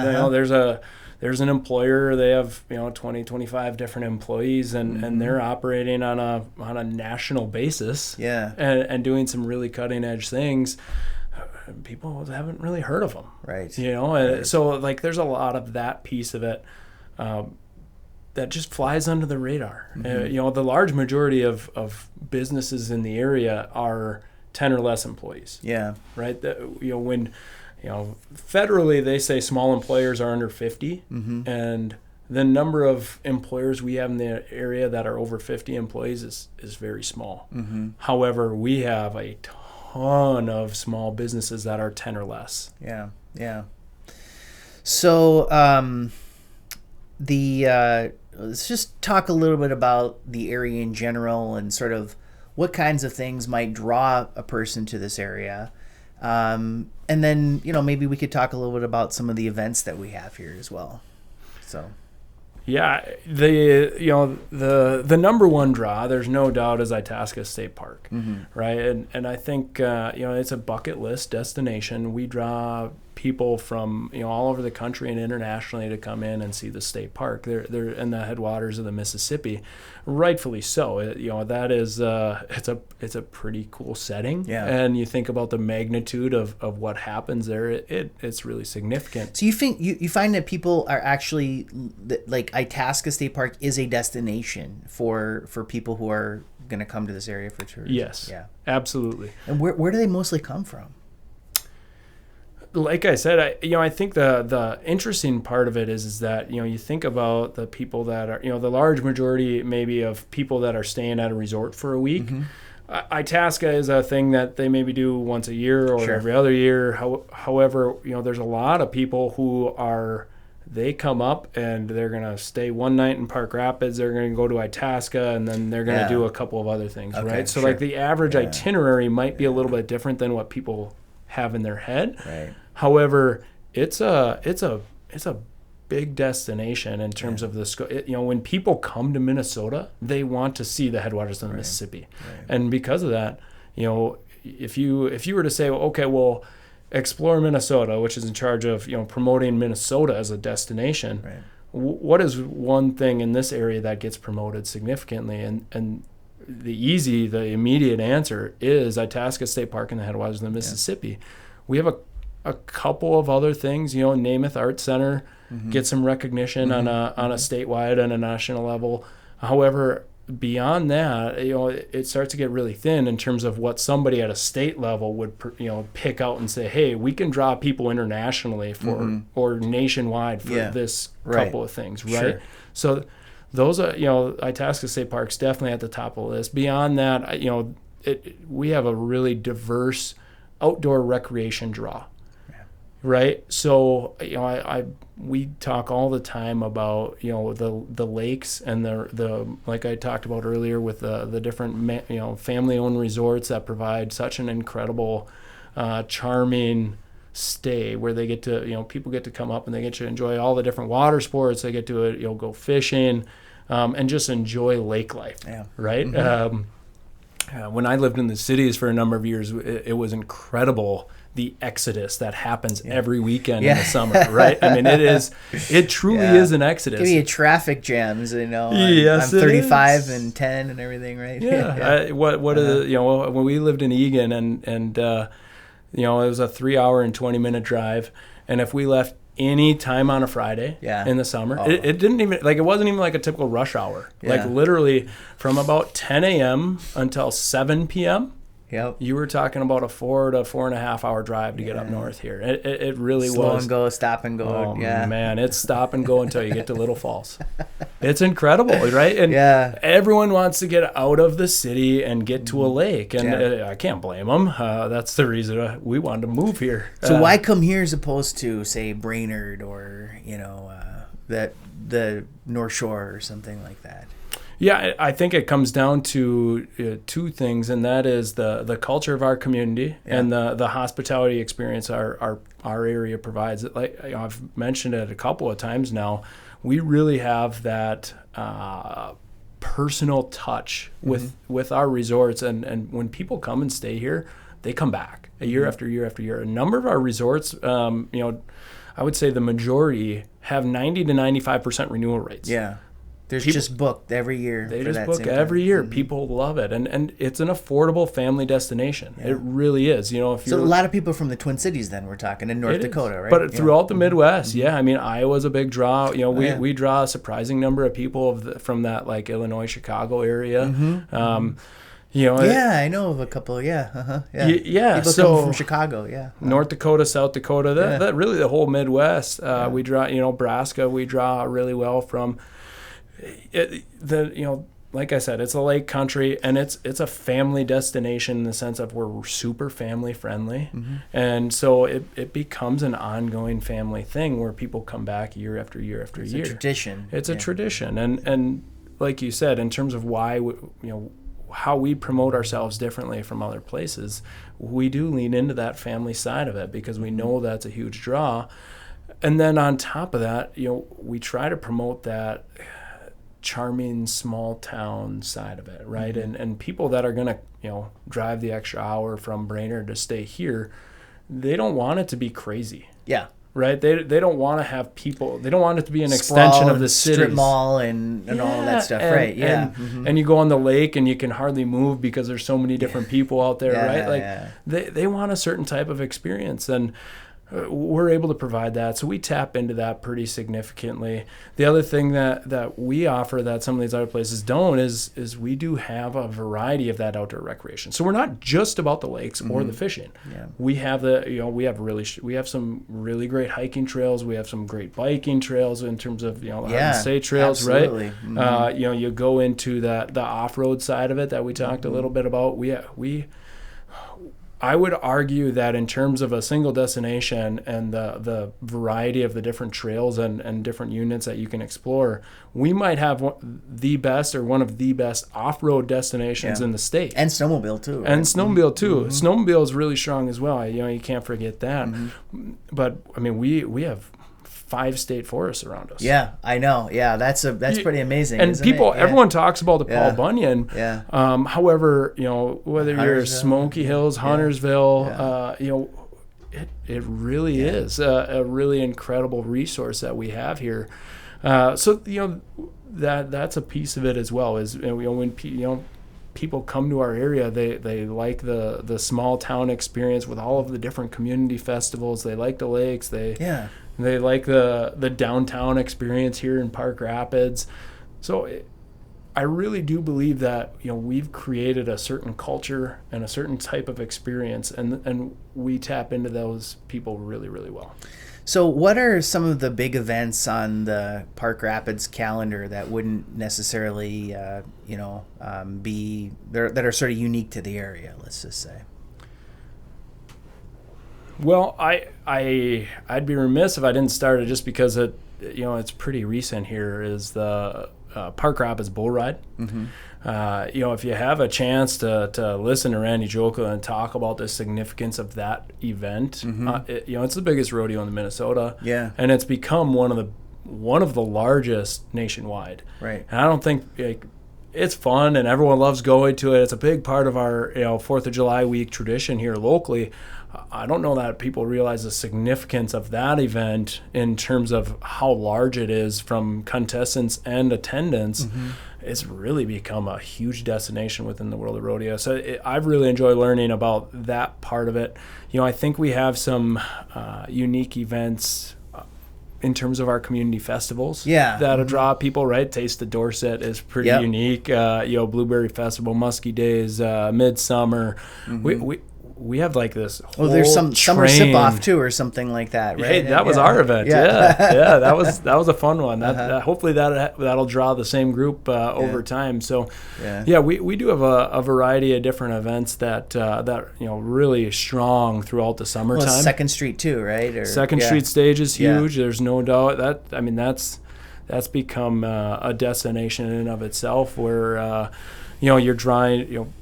there's an employer, they have, 20, 25 different employees and they're operating on a national basis. Yeah. And doing some really cutting edge things. People haven't really heard of them. Right. So like there's a lot of that piece of it that just flies under the radar. The large majority of businesses in the area are 10 or less employees. Yeah. Right. When federally they say small employers are under 50 and the number of employers we have in the area that are over 50 employees is very small. However, we have a ton of small businesses that are 10 or less. Yeah. So let's just talk a little bit about the area in general and sort of what kinds of things might draw a person to this area. And then, maybe we could talk a little bit about some of the events that we have here as well. So yeah, the number one draw, there's no doubt, is Itasca State Park, right? And I think it's a bucket list destination. We draw people from all over the country and internationally to come in and see the state park. They're in the headwaters of the Mississippi, rightfully so. That is it's a pretty cool setting. Yeah. And you think about the magnitude of what happens there, it's really significant. So you think you find that people are actually like Itasca State Park is a destination for people who are going to come to this area for tourism? Yes. Yeah. Absolutely. And where do they mostly come from? Like I said, I think the interesting part of it is that you think about the people that are the large majority maybe of people that are staying at a resort for a week. Itasca is a thing that they maybe do once a year or every other year. However, there's a lot of people who they come up and they're gonna stay one night in Park Rapids. They're gonna go to Itasca and then they're gonna do a couple of other things, right? So like the average itinerary might be a little bit different than what people have in their head. Right. However, it's a big destination in terms of the scope. When people come to Minnesota, they want to see the headwaters of the Mississippi, and because of that, if you were to say, okay, well, Explore Minnesota, which is in charge of promoting Minnesota as a destination, what is one thing in this area that gets promoted significantly? And the immediate answer is Itasca State Park and the headwaters of the Mississippi. We have a couple of other things, Namath Arts Center get some recognition on a statewide and a national level. However, beyond that, it starts to get really thin in terms of what somebody at a state level would pick out and say, hey, we can draw people internationally for or nationwide for this couple of things, right? Sure. So those are, Itasca State Park's definitely at the top of the list. Beyond that, we have a really diverse outdoor recreation draw. Right. So, we talk all the time about, the lakes and the like I talked about earlier with the different, family owned resorts that provide such an incredible, charming stay where they get to, people get to come up and they get to enjoy all the different water sports. They get to, go fishing, and just enjoy lake life. Yeah. Right. Mm-hmm. When I lived in the cities for a number of years, it was incredible, the exodus that happens every weekend in the summer, right? I mean, it truly is an exodus. Give you traffic jams, Yes, I'm 35 and 10 and everything, right? Yeah. When we lived in Egan and it was a 3-hour and 20-minute drive, and if we left any time on a Friday in the summer, it didn't even, it wasn't even like a typical rush hour. Like literally from about 10 a.m. until 7 p.m., you were talking about a 4 to 4.5 hour drive to get up north here. It really was. Slow and go, stop and go. Oh, man, it's stop and go until you get to Little Falls. It's incredible, right? And everyone wants to get out of the city and get to a lake. And I can't blame them. That's the reason we wanted to move here. So why come here as opposed to, say, Brainerd or, the North Shore or something like that? Yeah, I think it comes down to two things, and that is the culture of our community and the hospitality experience our area provides. Like I've mentioned it a couple of times now, we really have that personal touch with our resorts, and when people come and stay here, they come back year after year after year. A number of our resorts, I would say the majority have 90 to 95% renewal rates. Yeah. There's just booked every year. They just book every year. Mm-hmm. People love it, and it's an affordable family destination. It really is. If so, a lot of people from the Twin Cities. Then we're talking in North Dakota, right? But throughout the Midwest, I mean, Iowa's a big draw. We draw a surprising number of people from that Illinois, Chicago area. Mm-hmm. I know of a couple. People come from Chicago. North Dakota, South Dakota. That really the whole Midwest. We draw. Nebraska. We draw really well from. Like I said, it's a lake country, and it's a family destination in the sense of we're super family friendly, and so it becomes an ongoing family thing where people come back year after year after year. It's a tradition. It's a tradition, and like you said, in terms of why how we promote ourselves differently from other places, we do lean into that family side of it because we know that's a huge draw, and then on top of that, we try to promote that charming small town side of it, right? And people that are gonna drive the extra hour from Brainerd to stay here, they don't want it to be crazy, right? They don't want to have people, they don't want it to be an extension of the city, strip mall and all that stuff, right? And you go on the lake and you can hardly move because there's so many different people out there, right? They want a certain type of experience, and we're able to provide that. So we tap into that pretty significantly. The other thing that we offer that some of these other places don't is we do have a variety of that outdoor recreation. So we're not just about the lakes or the fishing. Yeah. We have we have some really great hiking trails. We have some great biking trails in terms of the state trails, absolutely. Right? You go into the off-road side of it that we talked a little bit about. I would argue that in terms of a single destination and the variety of the different trails and different units that you can explore, we might have one of the best off-road destinations in the state. And snowmobile too. Right? And snowmobile too. Mm-hmm. Snowmobile is really strong as well. You can't forget that. Mm-hmm. But I mean, we have 5 state forests around us. Yeah, I know. Yeah, that's pretty amazing. And everyone talks about the Paul Bunyan. Yeah. However, whether you're Smoky Hills, Huntersville, it really is a really incredible resource that we have here. So that's a piece of it as well. Is when people come to our area, they like the small town experience with all of the different community festivals. They like the lakes. They like the downtown experience here in Park Rapids. So I really do believe that we've created a certain culture and a certain type of experience, and we tap into those people really, really well. So what are some of the big events on the Park Rapids calendar that wouldn't necessarily, be there, that are sort of unique to the area, let's just say? Well, I'd be remiss if I didn't start it just because it's pretty recent here, is the Park Rapids Bull Ride. Mm-hmm. If you have a chance to listen to Randy Joka and talk about the significance of that event, it's the biggest rodeo in Minnesota. Yeah. And it's become one of the largest nationwide. Right. And I don't think it's fun and everyone loves going to it. It's a big part of our 4th of July week tradition here locally. I don't know that people realize the significance of that event in terms of how large it is from contestants and attendance. Mm-hmm. It's really become a huge destination within the world of rodeo. So I've really enjoyed learning about that part of it. I think we have some unique events in terms of our community festivals that'll draw people, right? Taste of Dorset is pretty unique. Blueberry Festival, Muskie Days, Midsummer. Mm-hmm. We have like this whole there's some summer train. Sip-Off too, or something like that, right? Hey, that was our event. Yeah. That was a fun one. Hopefully that'll draw the same group over time. So, we do have a variety of different events that really strong throughout the summertime. Well, Second Street too, right? Second Street stage is huge. There's no doubt that's become a destination in and of itself where you're drawing.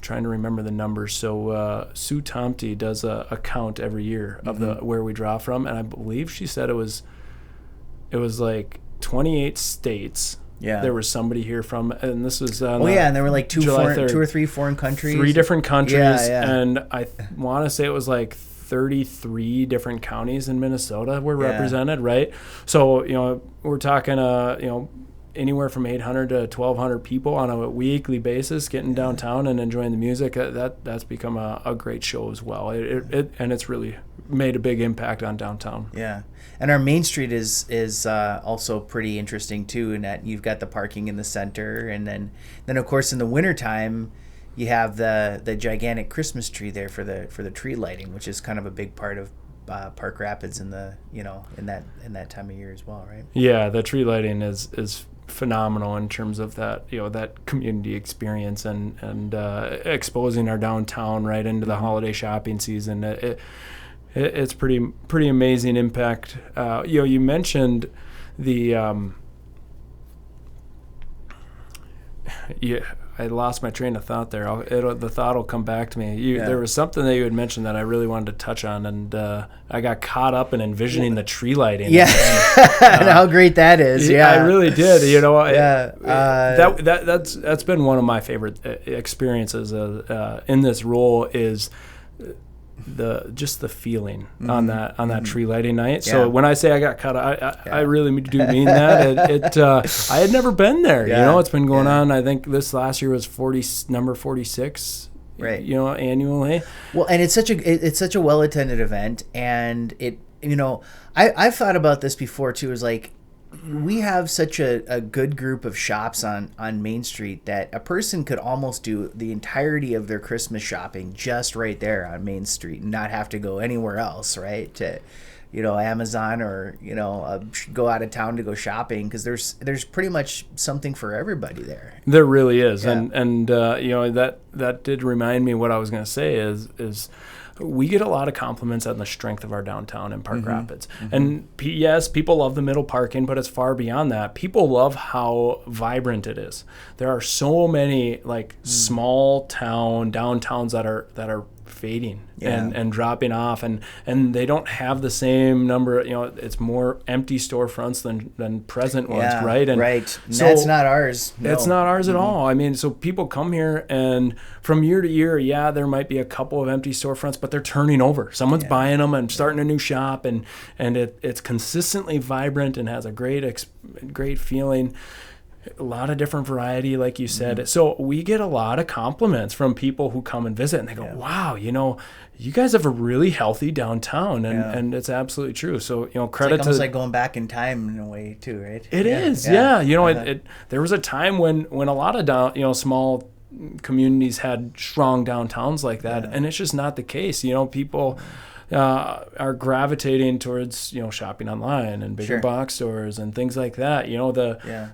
Trying to remember the numbers. So Sue Tomte does a count every year of the where we draw from, and I believe she said it was like 28 states. Yeah, there was somebody here from, and this was and there were like two or three foreign countries, 3 different countries, and I want to say it was like 33 different counties in Minnesota were represented, right? So we're talking anywhere from 800 to 1,200 people on a weekly basis getting downtown and enjoying the music. That's become a great show as well. And it's really made a big impact on downtown. Yeah, and our Main Street is also pretty interesting too, in that you've got the parking in the center, and then of course in the wintertime you have the gigantic Christmas tree there for the tree lighting, which is kind of a big part of Park Rapids in that time of year as well, right? Yeah, the tree lighting is phenomenal in terms of that that community experience and exposing our downtown right into the holiday shopping season. It's pretty amazing impact. You mentioned the I lost my train of thought there. The thought will come back to me. There was something that you had mentioned that I really wanted to touch on, and I got caught up in envisioning the tree lighting. Yeah, and how great that is. Yeah, I really did. That's been one of my favorite experiences in this role is the feeling on that tree lighting night. Yeah. So when I say I got caught, I really do mean that. I had never been there. Yeah. It's been going on. I think this last year was number 46. Right. Annually. Well, and it's such a well attended event, and I've thought about this before too. Is like, we have such a good group of shops on Main Street that a person could almost do the entirety of their Christmas shopping just right there on Main Street and not have to go anywhere else, right? To, Amazon or, go out of town to go shopping, because there's pretty much something for everybody there. There really is. Yeah. And that did remind me what I was going to say is we get a lot of compliments on the strength of our downtown in Park Rapids. Mm-hmm. And yes, people love the middle parking, but it's far beyond that. People love how vibrant it is. There are so many small town downtowns that are fading and dropping off, and they don't have the same number. It's more empty storefronts than present ones, right? And right. So that's not ours. No. It's not ours at all. I mean, so people come here, and from year to year, there might be a couple of empty storefronts, but they're turning over. Someone's buying them and starting a new shop, and it's consistently vibrant and has a great feeling. A lot of different variety, like you said. Mm-hmm. So we get a lot of compliments from people who come and visit, and they go, wow, you guys have a really healthy downtown, and it's absolutely true. So, credit it's almost like going back in time in a way too, right? It is. There was a time when a lot of small communities had strong downtowns like that, and it's just not the case. People are gravitating towards, shopping online and bigger box stores and things like that.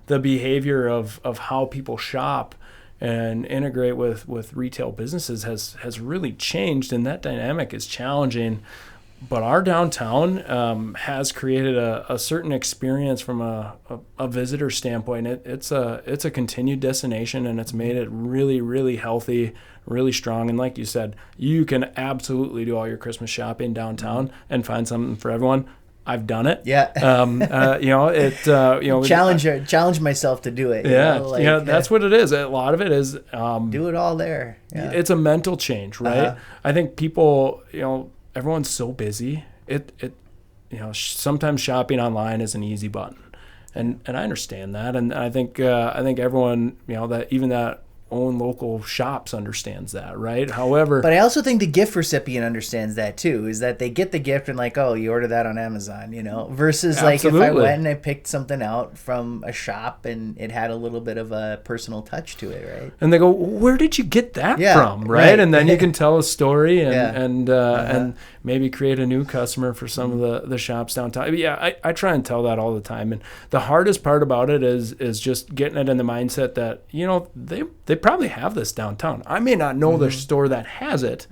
The behavior of how people shop and integrate with retail businesses has really changed, and that dynamic is challenging. But our downtown has created a certain experience from a visitor standpoint. It's a continued destination, and it's made it really, really healthy, really strong. And like you said, you can absolutely do all your Christmas shopping downtown and find something for everyone. I've done it. Yeah. Challenge myself to do it. That's what it is. A lot of it is do it all there. Yeah. It's a mental change, right? I think people, everyone's so busy. Sometimes shopping online is an easy button, and I understand that, and I think everyone, that even that own local shops understands that, right? However, but I also think the gift recipient understands that too, is that they get the gift and like, oh, you order that on Amazon, versus absolutely. Like if I went and I picked something out from a shop and it had a little bit of a personal touch to it, right? And they go, where did you get that from, right? And then you can tell a story and maybe create a new customer for some of the shops downtown. Yeah, I try and tell that all the time. And the hardest part about it is just getting it in the mindset that, they probably have this downtown. I may not know the store that has it,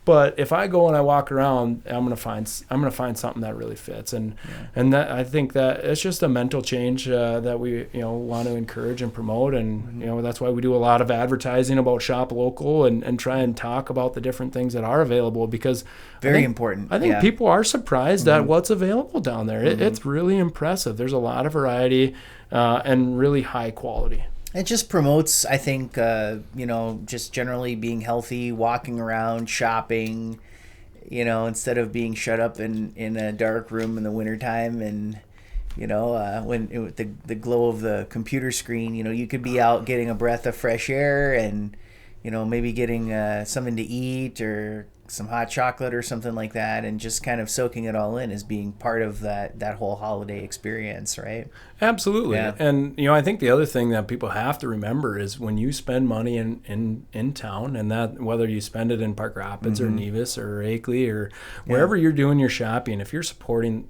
but if I go and I walk around, I'm gonna find something that really fits, and that I think that it's just a mental change that we want to encourage and promote, and that's why we do a lot of advertising about shop local and try and talk about the different things that are available, because very important. I think people are surprised at what's available down there. It's really impressive. There's a lot of variety and really high quality. It just promotes, I think, just generally being healthy, walking around, shopping, instead of being shut up in a dark room in the wintertime. And, with the glow of the computer screen, you could be out getting a breath of fresh air and, maybe getting something to eat or some hot chocolate or something like that, and just kind of soaking it all in as being part of that whole holiday experience, right? Absolutely. Yeah. And I think the other thing that people have to remember is when you spend money in town, and that whether you spend it in Park Rapids or Nevis or Akeley or wherever you're doing your shopping, if you're supporting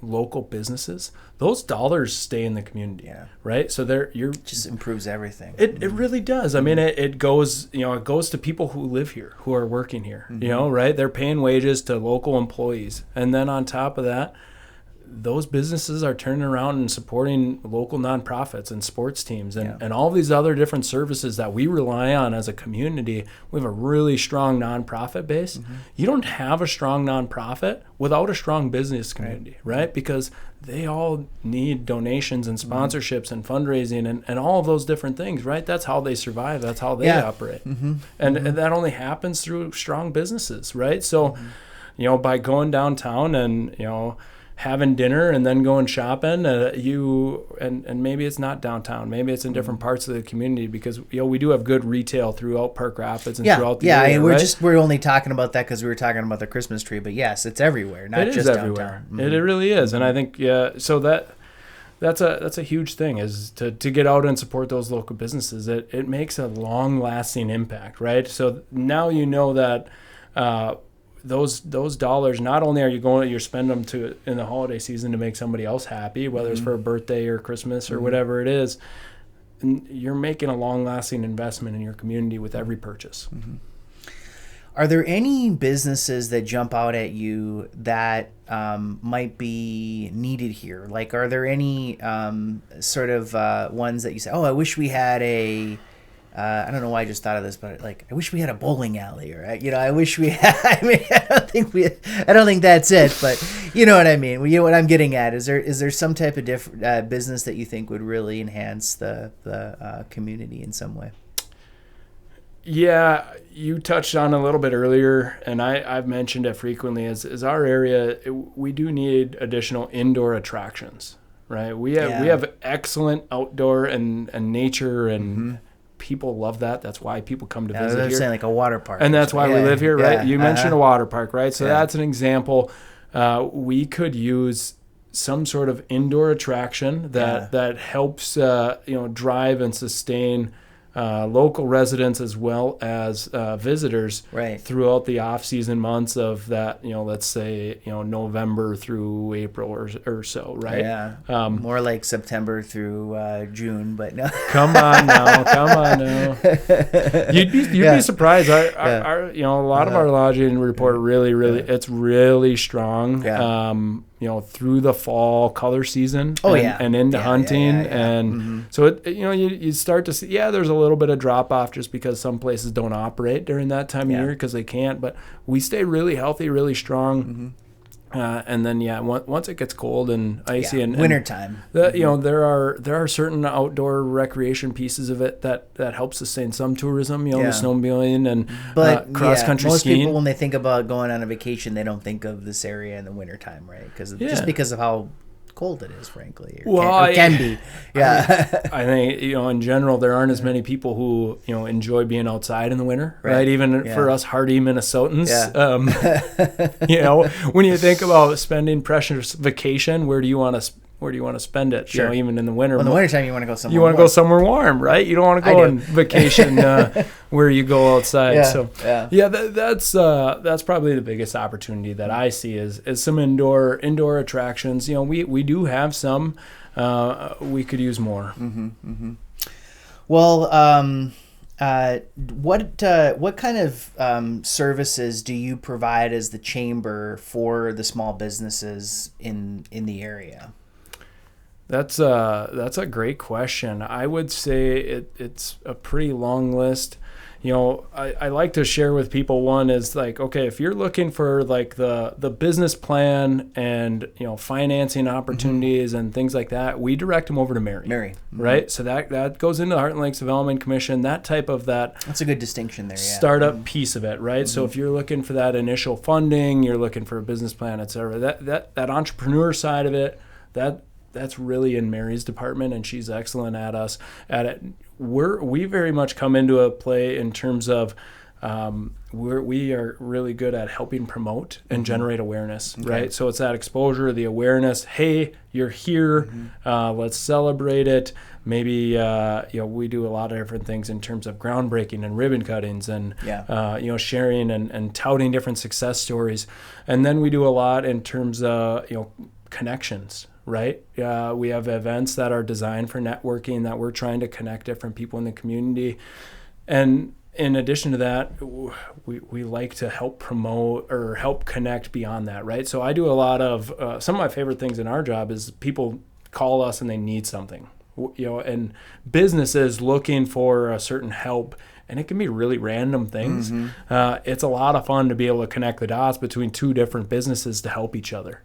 local businesses, those dollars stay in the community, right? So just improves everything. It really does. I mean, it goes to people who live here, who are working here, right? They're paying wages to local employees, and then on top of that, those businesses are turning around and supporting local nonprofits and sports teams and all these other different services that we rely on as a community. We have a really strong nonprofit base. You don't have a strong nonprofit without a strong business community, right? Because they all need donations and sponsorships and fundraising and all of those different things, right? That's how they survive. That's how they operate. And that only happens through strong businesses, right? So, by going downtown and, having dinner and then going shopping, and maybe it's not downtown, maybe it's in different parts of the community, because we do have good retail throughout Park Rapids and throughout the area. We're only talking about that because we were talking about the Christmas tree, but yes, it's everywhere, not just everywhere. Downtown. It really is, and I think so that's a huge thing, is to get out and support those local businesses. It makes a long lasting impact, right? So now that. Those dollars, not only you're spending them in the holiday season to make somebody else happy, whether it's for a birthday or Christmas or whatever it is, and you're making a long-lasting investment in your community with every purchase. Are there any businesses that jump out at you that might be needed here? Like, are there any sort of ones that you say, oh, I wish we had I don't know why I just thought of this, but like, I wish we had a bowling alley, or I wish we had. I mean, I don't think that's it, but you know what I mean. You know what I'm getting at. Is there some type of business that you think would really enhance the community in some way? Yeah, you touched on a little bit earlier, and I've mentioned it frequently. Is our area, we do need additional indoor attractions, right? We have excellent outdoor and nature and. People love that. That's why people come to visit here. Saying like a water park. And that's why we live here, right? You mentioned a water park, right? So that's an example. We could use some sort of indoor attraction that helps drive and sustain local residents as well as visitors Right. throughout the off-season months of that, let's say, November through April or so, right? Yeah. More like September through June, but no. Come on now. You'd be surprised. Our a lot of our lodging report really, it's really strong. Yeah. Through the fall color season. Oh, and into hunting, and so it you start to see there's a little bit of drop off just because some places don't operate during that time of year because they can't. But we stay really healthy, really strong. And then once it gets cold and icy and wintertime, there are certain outdoor recreation pieces of it that help sustain some tourism, the snowmobiling and cross country most skiing. People, when they think about going on a vacation, they don't think of this area in the wintertime, right? Just because of how cold it is, frankly, or can be. I think in general there aren't as many people who enjoy being outside in the winter, right? Even for us hardy Minnesotans, when you think about spending precious vacation, where do you want to spend it? Sure. Even in the winter. Well, in the wintertime, you want to go somewhere. You want to go somewhere warm, right? You don't want to go on vacation where you go outside. That's probably the biggest opportunity that I see is some indoor attractions. We do have some. We could use more. Well, what kind of services do you provide as the chamber for the small businesses in the area? That's a great question. I would say it's a pretty long list. I like to share with people, one is like, okay, if you're looking for like the business plan and, financing opportunities and things like that, we direct them over to Mary. Right? So that goes into the Heart and Lakes Development Commission, that's a good distinction there. Startup piece of it, right? So if you're looking for that initial funding, you're looking for a business plan, et cetera, that entrepreneur side of it, that's really in Mary's department, and she's excellent at it. We very much come into a play in terms of we are really good at helping promote and generate awareness, right? So it's that exposure, the awareness. Hey, you're here. Let's celebrate it. Maybe we do a lot of different things in terms of groundbreaking and ribbon cuttings and sharing and touting different success stories, and then we do a lot in terms of connections. Right. We have events that are designed for networking, that we're trying to connect different people in the community. And in addition to that, we like to help promote or help connect beyond that. Right. So I do a lot of some of my favorite things in our job is people call us and they need something, and businesses looking for a certain help. And it can be really random things. It's a lot of fun to be able to connect the dots between two different businesses to help each other.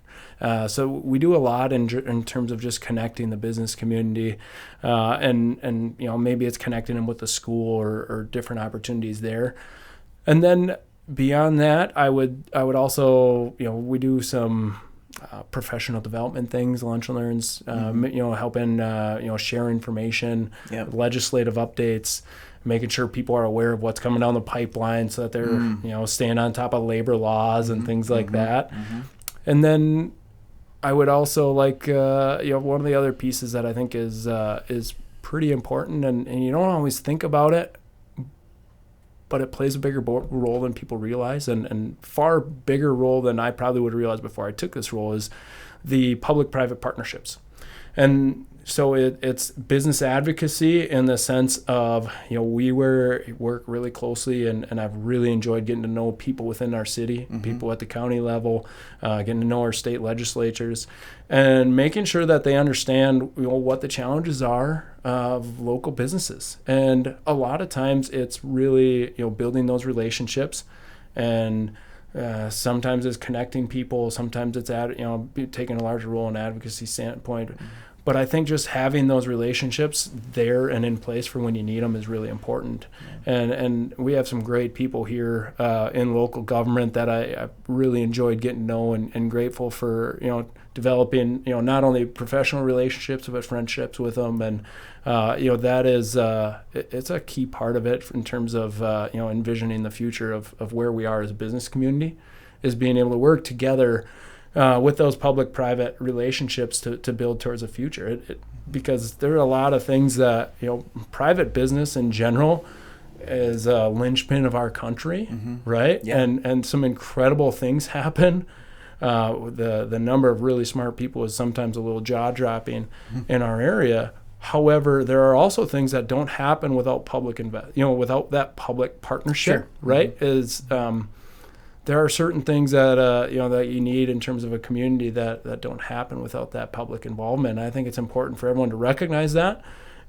So we do a lot in terms of just connecting the business community, and maybe it's connecting them with the school or different opportunities there. And then beyond that, I would also we do some professional development things, lunch and learns, helping share information, legislative updates, making sure people are aware of what's coming down the pipeline so that they're staying on top of labor laws and things like that. And then I would also like one of the other pieces that I think is pretty important, and you don't always think about it, but it plays a bigger role than people realize, and far bigger role than I probably would realize before I took this role, is the public-private partnerships. And so it's business advocacy in the sense of, we work really closely, and I've really enjoyed getting to know people within our city, people at the county level, getting to know our state legislatures, and making sure that they understand what the challenges are of local businesses. And a lot of times it's really building those relationships, and sometimes it's connecting people, sometimes it's taking a larger role in advocacy standpoint. But I think just having those relationships there and in place for when you need them is really important. And we have some great people here in local government that I really enjoyed getting to know, and grateful for developing not only professional relationships but friendships with them. And that is it's a key part of it in terms of envisioning the future of where we are as a business community, is being able to work together with those public-private relationships to build towards a future. Because there are a lot of things that, private business in general is a linchpin of our country, right? Yeah. And some incredible things happen. The number of really smart people is sometimes a little jaw-dropping in our area. However, there are also things that don't happen without public without that public partnership, right? There are certain things that that you need in terms of a community that don't happen without that public involvement. And I think it's important for everyone to recognize that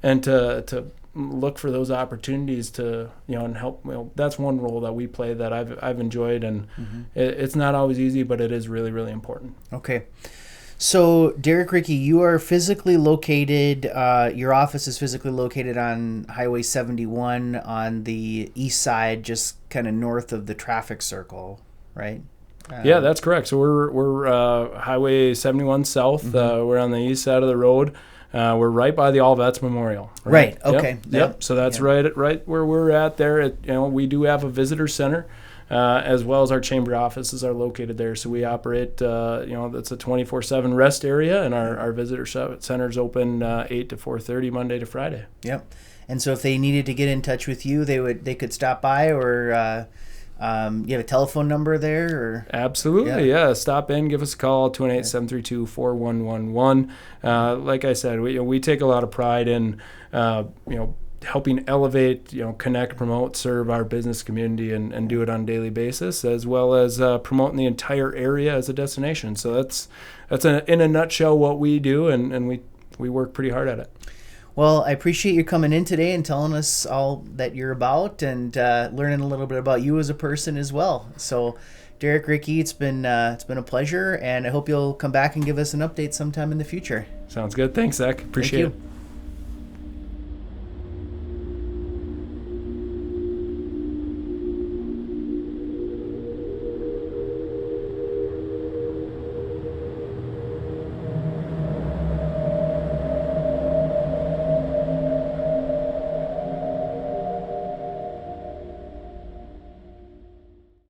and to look for those opportunities to and help. That's one role that we play that I've enjoyed, and it's not always easy, but it is really, really important. Okay. So, Derek, Ricke, you are physically located, your office is physically located on Highway 71 on the east side, just kind of north of the traffic circle, right? Yeah, that's correct. So we're Highway 71 South. We're on the east side of the road. We're right by the All Vets Memorial. Right. Okay. Yep. So that's right where we're at there. We do have a visitor center. As well as our chamber offices are located there. So we operate, that's a 24/7 rest area, and our visitor center is open 8 to 4:30 Monday to Friday. Yep. And so if they needed to get in touch with you, they could stop by, or you have a telephone number there? Or? Absolutely, yeah. Stop in, give us a call, 218-732-4111. Like I said, we take a lot of pride in, helping elevate, connect, promote, serve our business community and do it on a daily basis, as well as promoting the entire area as a destination. So that's in a nutshell what we do, and we work pretty hard at it. Well, I appreciate you coming in today and telling us all that you're about and learning a little bit about you as a person as well. So, Derek, Ricke, it's been a pleasure, and I hope you'll come back and give us an update sometime in the future. Sounds good. Thanks, Zach. Appreciate it.